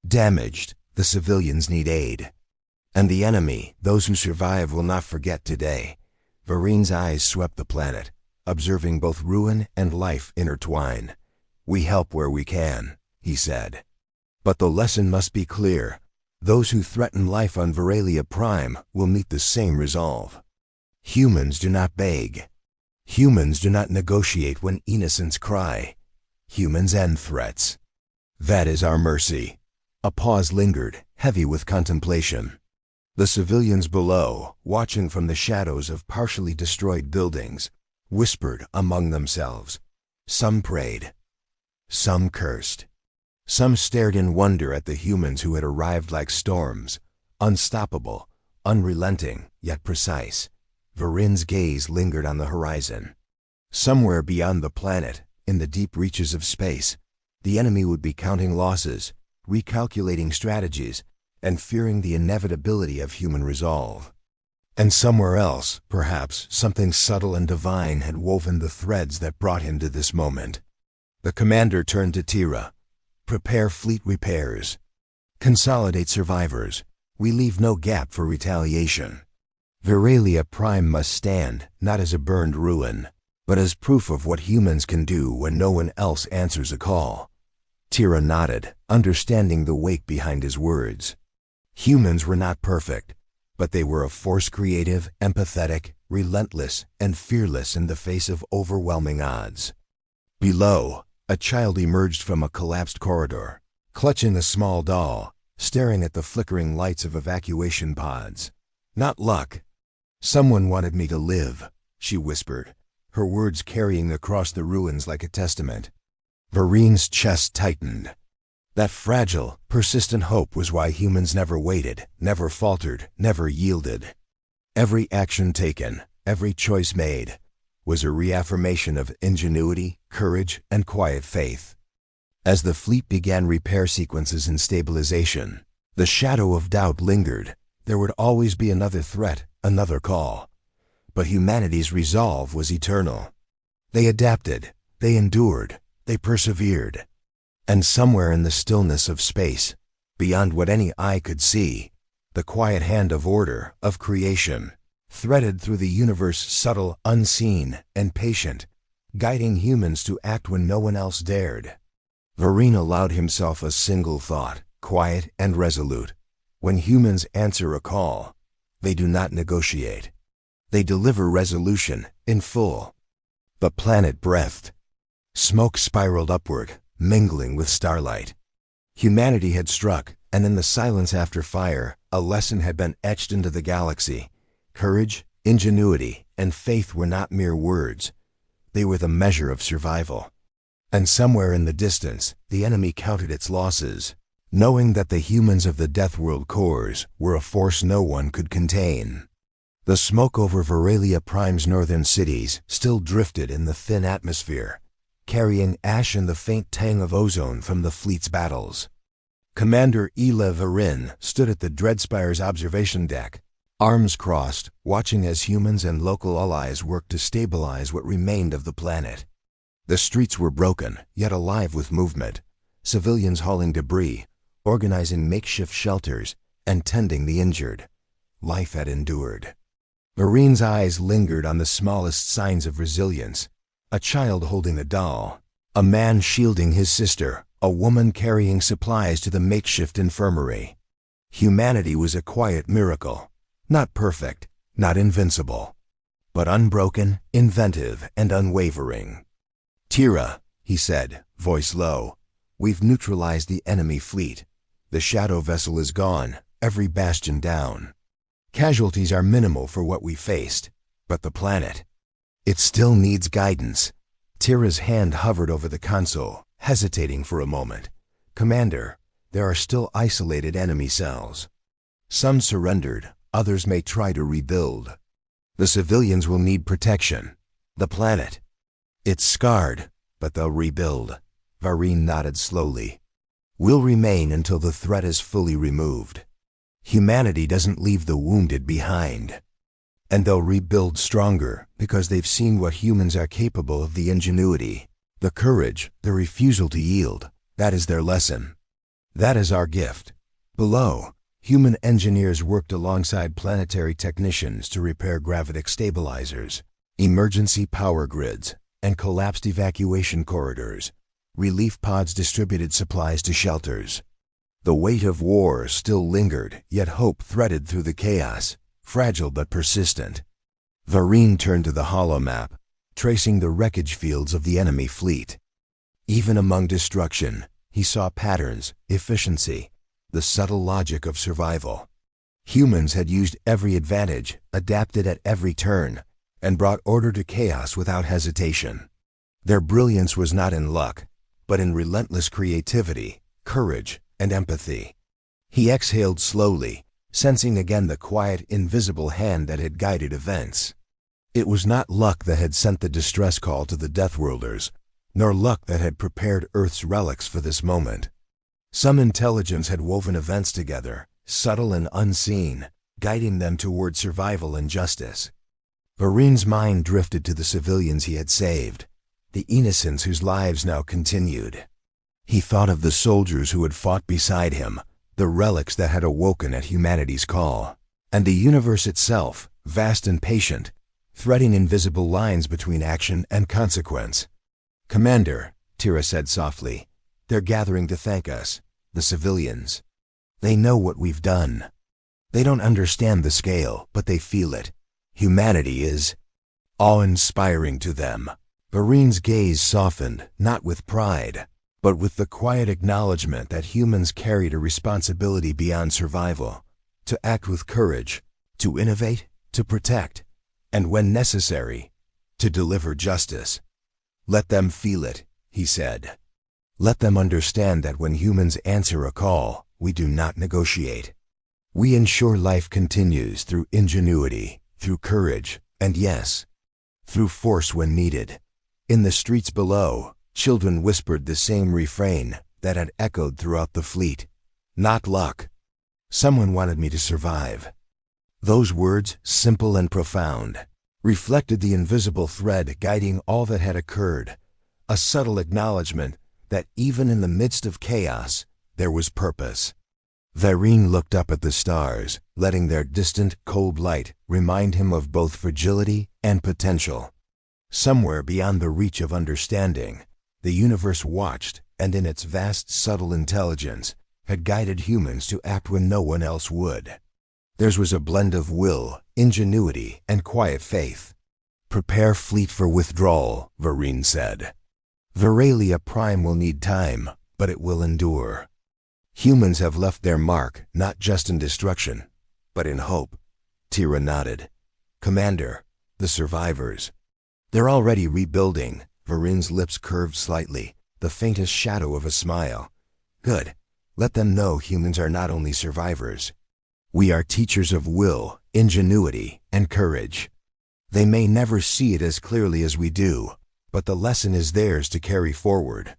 damaged. The civilians need aid. And the enemy, those who survive, will not forget today. Varin's eyes swept the planet, observing both ruin and life intertwine. We help where we can, he said. But the lesson must be clear. Those who threaten life on Veralia Prime will meet the same resolve. Humans do not beg. Humans do not negotiate when innocents cry. Humans end threats. That is our mercy. A pause lingered, heavy with contemplation. The civilians below, watching from the shadows of partially destroyed buildings, whispered among themselves. Some prayed. Some cursed. Some stared in wonder at the humans who had arrived like storms, unstoppable, unrelenting, yet precise. Varin's gaze lingered on the horizon. Somewhere beyond the planet, in the deep reaches of space, the enemy would be counting losses, recalculating strategies, and fearing the inevitability of human resolve. And somewhere else, perhaps, something subtle and divine had woven the threads that brought him to this moment. The commander turned to Tira. Prepare fleet repairs. Consolidate survivors. We leave no gap for retaliation. Veralia Prime must stand, not as a burned ruin, but as proof of what humans can do when no one else answers a call. Tira nodded, understanding the weight behind his words. Humans were not perfect, but they were a force creative, empathetic, relentless, and fearless in the face of overwhelming odds. Below, a child emerged from a collapsed corridor, clutching a small doll, staring at the flickering lights of evacuation pods. Not luck. Someone wanted me to live, she whispered, her words carrying across the ruins like a testament. Varin's chest tightened. That fragile, persistent hope was why humans never waited, never faltered, never yielded. Every action taken, every choice made, was a reaffirmation of ingenuity, courage, and quiet faith. As the fleet began repair sequences and stabilization, the shadow of doubt lingered. There would always be another threat, another call. But humanity's resolve was eternal. They adapted, they endured, they persevered. And somewhere in the stillness of space, beyond what any eye could see, the quiet hand of order, of creation, threaded through the universe, subtle, unseen, and patient, guiding humans to act when no one else dared. Varin allowed himself a single thought, quiet and resolute. When humans answer a call, they do not negotiate. They deliver resolution in full. The planet breathed. Smoke spiraled upward, mingling with starlight. Humanity had struck, and in the silence after fire, a lesson had been etched into the galaxy. Courage, ingenuity, and faith were not mere words. They were the measure of survival. And somewhere in the distance, the enemy counted its losses, knowing that the humans of the Deathworld Corps were a force no one could contain. The smoke over Veralia Prime's northern cities still drifted in the thin atmosphere, carrying ash and the faint tang of ozone from the fleet's battles. Commander Eli Varin stood at the Dreadspire's observation deck, arms crossed, watching as humans and local allies worked to stabilize what remained of the planet. The streets were broken, yet alive with movement, civilians hauling debris, organizing makeshift shelters, and tending the injured. Life had endured. Varin's eyes lingered on the smallest signs of resilience: a child holding a doll, a man shielding his sister, a woman carrying supplies to the makeshift infirmary. Humanity was a quiet miracle, not perfect, not invincible, but unbroken, inventive, and unwavering. "Tira," he said, voice low, "we've neutralized the enemy fleet. The shadow vessel is gone, every bastion down. Casualties are minimal for what we faced, but the planet, it still needs guidance." Tira's hand hovered over the console, hesitating for a moment. "Commander, there are still isolated enemy cells. Some surrendered, others may try to rebuild. The civilians will need protection. The planet, it's scarred, but they'll rebuild." Varin nodded slowly. "We'll remain until the threat is fully removed. Humanity doesn't leave the wounded behind. And they'll rebuild stronger because they've seen what humans are capable of: the ingenuity, the courage, the refusal to yield. That is their lesson. That is our gift." Below, human engineers worked alongside planetary technicians to repair gravitic stabilizers, emergency power grids, and collapsed evacuation corridors. Relief pods distributed supplies to shelters. The weight of war still lingered, yet hope threaded through the chaos, fragile but persistent. Varin turned to the holomap, tracing the wreckage fields of the enemy fleet. Even among destruction, he saw patterns, efficiency, the subtle logic of survival. Humans had used every advantage, adapted at every turn, and brought order to chaos without hesitation. Their brilliance was not in luck, but in relentless creativity, courage, and empathy. He exhaled slowly, sensing again the quiet, invisible hand that had guided events. It was not luck that had sent the distress call to the Deathworlders, nor luck that had prepared Earth's relics for this moment. Some intelligence had woven events together, subtle and unseen, guiding them toward survival and justice. Varin's mind drifted to the civilians he had saved, the innocents whose lives now continued. He thought of the soldiers who had fought beside him, the relics that had awoken at humanity's call, and the universe itself, vast and patient, threading invisible lines between action and consequence. "Commander," Tira said softly, "they're gathering to thank us, the civilians. They know what we've done. They don't understand the scale, but they feel it. Humanity is awe-inspiring to them." Varin's gaze softened, not with pride, but with the quiet acknowledgement that humans carried a responsibility beyond survival, to act with courage, to innovate, to protect, and when necessary, to deliver justice. "Let them feel it," he said. "Let them understand that when humans answer a call, we do not negotiate. We ensure life continues through ingenuity, through courage, and yes, through force when needed." In the streets below, children whispered the same refrain that had echoed throughout the fleet: "Not luck. Someone wanted me to survive." Those words, simple and profound, reflected the invisible thread guiding all that had occurred, a subtle acknowledgement that even in the midst of chaos, there was purpose. Varin looked up at the stars, letting their distant, cold light remind him of both fragility and potential. Somewhere beyond the reach of understanding, the universe watched and in its vast, subtle intelligence, had guided humans to act when no one else would. Theirs was a blend of will, ingenuity, and quiet faith. "Prepare fleet for withdrawal," Varin said. "Veralia Prime will need time, but it will endure." Humans have left their mark, not just in destruction, but in hope. Tira nodded. "Commander, the survivors. They're already rebuilding." Varin's lips curved slightly, the faintest shadow of a smile. "Good. Let them know humans are not only survivors. We are teachers of will, ingenuity, and courage. They may never see it as clearly as we do, but the lesson is theirs to carry forward."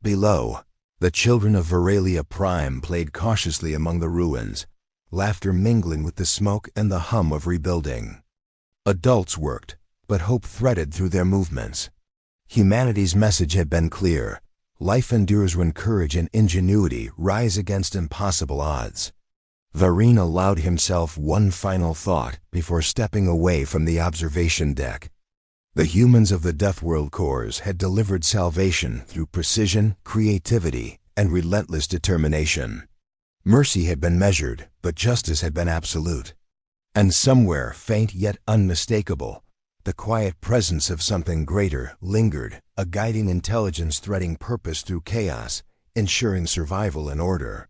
Below, the children of Veralia Prime played cautiously among the ruins, laughter mingling with the smoke and the hum of rebuilding. Adults worked, but hope threaded through their movements. Humanity's message had been clear. Life endures when courage and ingenuity rise against impossible odds. Varin allowed himself one final thought before stepping away from the observation deck. The humans of the Deathworld Corps had delivered salvation through precision, creativity, and relentless determination. Mercy had been measured, but justice had been absolute. And somewhere, faint yet unmistakable, the quiet presence of something greater lingered, a guiding intelligence threading purpose through chaos, ensuring survival and order.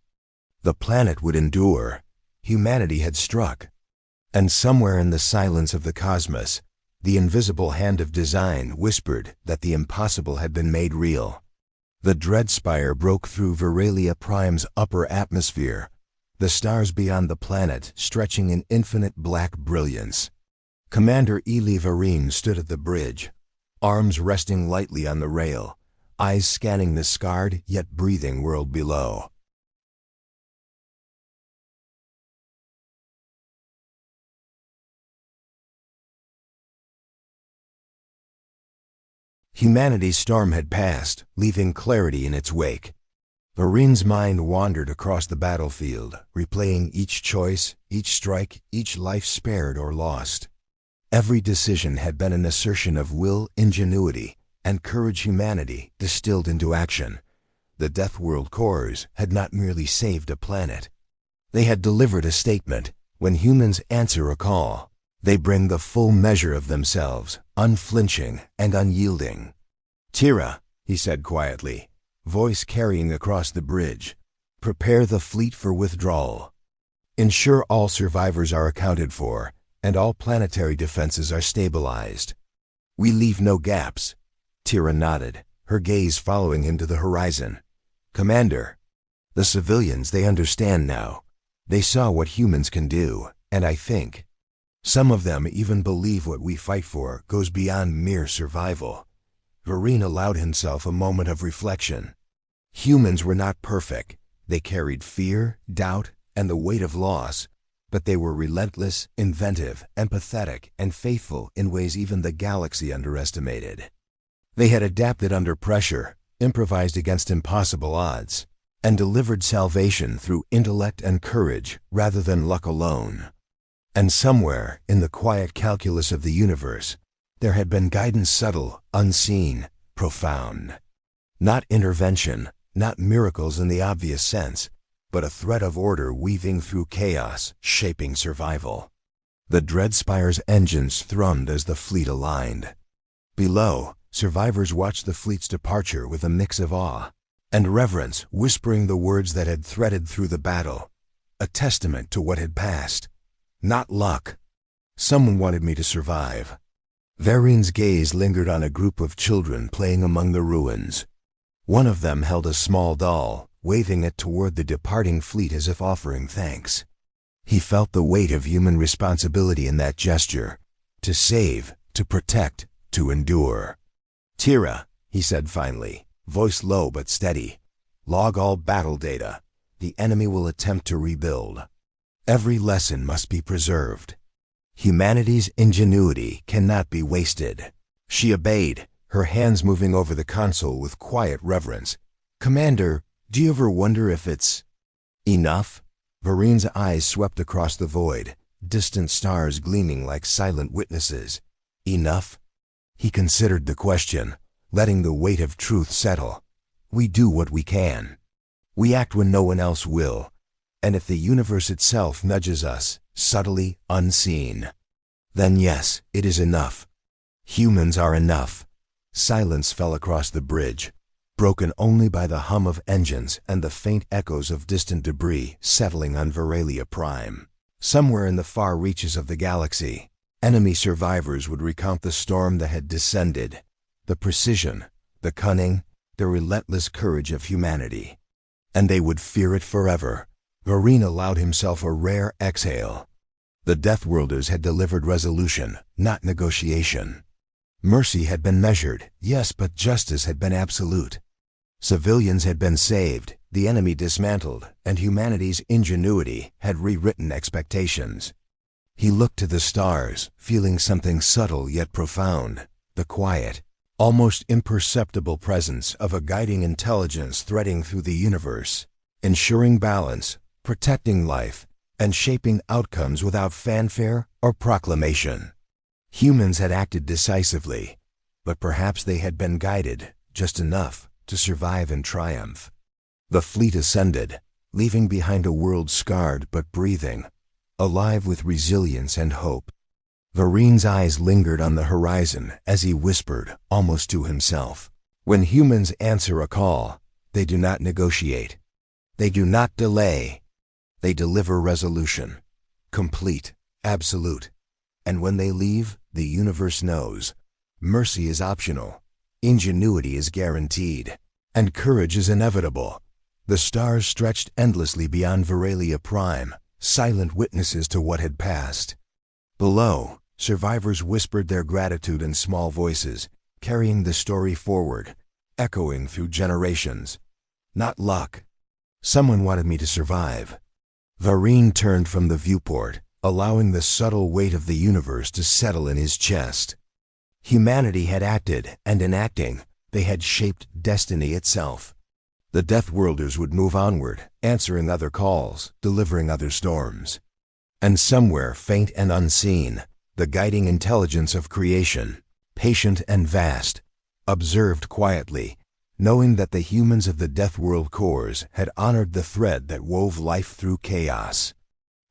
The planet would endure. Humanity had struck. And somewhere in the silence of the cosmos, the invisible hand of design whispered that the impossible had been made real. The Dreadspire broke through Veralia Prime's upper atmosphere, the stars beyond the planet stretching in infinite black brilliance. Commander Eli Varin stood at the bridge, arms resting lightly on the rail, eyes scanning the scarred yet breathing world below. Humanity's storm had passed, leaving clarity in its wake. Varin's mind wandered across the battlefield, replaying each choice, each strike, each life spared or lost. Every decision had been an assertion of will, ingenuity, and courage humanity distilled into action. The Deathworld Corps had not merely saved a planet. They had delivered a statement. When humans answer a call, they bring the full measure of themselves, unflinching and unyielding. "Tira," he said quietly, voice carrying across the bridge, "prepare the fleet for withdrawal. Ensure all survivors are accounted for, and all planetary defenses are stabilized. We leave no gaps." Tira nodded, her gaze following him to the horizon. "Commander, the civilians, they understand now. They saw what humans can do, and I think some of them even believe what we fight for goes beyond mere survival." Varin allowed himself a moment of reflection. Humans were not perfect. They carried fear, doubt, and the weight of loss, but they were relentless, inventive, empathetic, and faithful in ways even the galaxy underestimated. They had adapted under pressure, improvised against impossible odds, and delivered salvation through intellect and courage rather than luck alone. And somewhere, in the quiet calculus of the universe, there had been guidance subtle, unseen, profound. Not intervention, not miracles in the obvious sense, but a thread of order weaving through chaos, shaping survival. The Dreadspire's engines thrummed as the fleet aligned. Below, survivors watched the fleet's departure with a mix of awe and reverence, whispering the words that had threaded through the battle, a testament to what had passed. "Not luck. Someone wanted me to survive." Varin's gaze lingered on a group of children playing among the ruins. One of them held a small doll, waving it toward the departing fleet as if offering thanks. He felt the weight of human responsibility in that gesture, to save, to protect, to endure. "Tira," he said finally, voice low but steady, "log all battle data. The enemy will attempt to rebuild. Every lesson must be preserved. Humanity's ingenuity cannot be wasted." She obeyed, her hands moving over the console with quiet reverence. "Commander, do you ever wonder if it's enough?" Varin's eyes swept across the void, distant stars gleaming like silent witnesses. "Enough?" He considered the question, letting the weight of truth settle. We do what we can. We act when no one else will. And if the universe itself nudges us, subtly, unseen, then yes, it is enough. Humans are enough. Silence fell across the bridge, broken only by the hum of engines and the faint echoes of distant debris settling on Veralia Prime. Somewhere in the far reaches of the galaxy, enemy survivors would recount the storm that had descended, the precision, the cunning, the relentless courage of humanity. And they would fear it forever. Varin allowed himself a rare exhale. The Deathworlders had delivered resolution, not negotiation. Mercy had been measured, yes, but justice had been absolute. Civilians had been saved, the enemy dismantled, and humanity's ingenuity had rewritten expectations. He looked to the stars, feeling something subtle yet profound, the quiet, almost imperceptible presence of a guiding intelligence threading through the universe, ensuring balance, protecting life, and shaping outcomes without fanfare or proclamation. Humans had acted decisively, but perhaps they had been guided, just enough, to survive and triumph. The fleet ascended, leaving behind a world scarred but breathing, alive with resilience and hope. Varin's eyes lingered on the horizon as he whispered, almost to himself, "When humans answer a call, they do not negotiate. They do not delay. They deliver resolution, complete, absolute. And when they leave, the universe knows. Mercy is optional, ingenuity is guaranteed, and courage is inevitable." The stars stretched endlessly beyond Veralia Prime, silent witnesses to what had passed. Below, survivors whispered their gratitude in small voices, carrying the story forward, echoing through generations. Not luck. Someone wanted me to survive. Varin turned from the viewport, allowing the subtle weight of the universe to settle in his chest. Humanity had acted, and in acting, they had shaped destiny itself. The Deathworlders would move onward, answering other calls, delivering other storms. And somewhere, faint and unseen, the guiding intelligence of creation, patient and vast, observed quietly, knowing that the humans of the Deathworld Corps had honored the thread that wove life through chaos.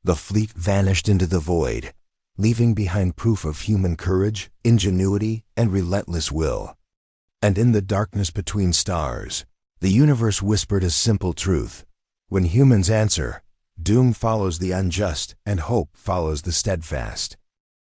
The fleet vanished into the void, leaving behind proof of human courage, ingenuity, and relentless will. And in the darkness between stars, the universe whispered a simple truth. When humans answer, doom follows the unjust and hope follows the steadfast.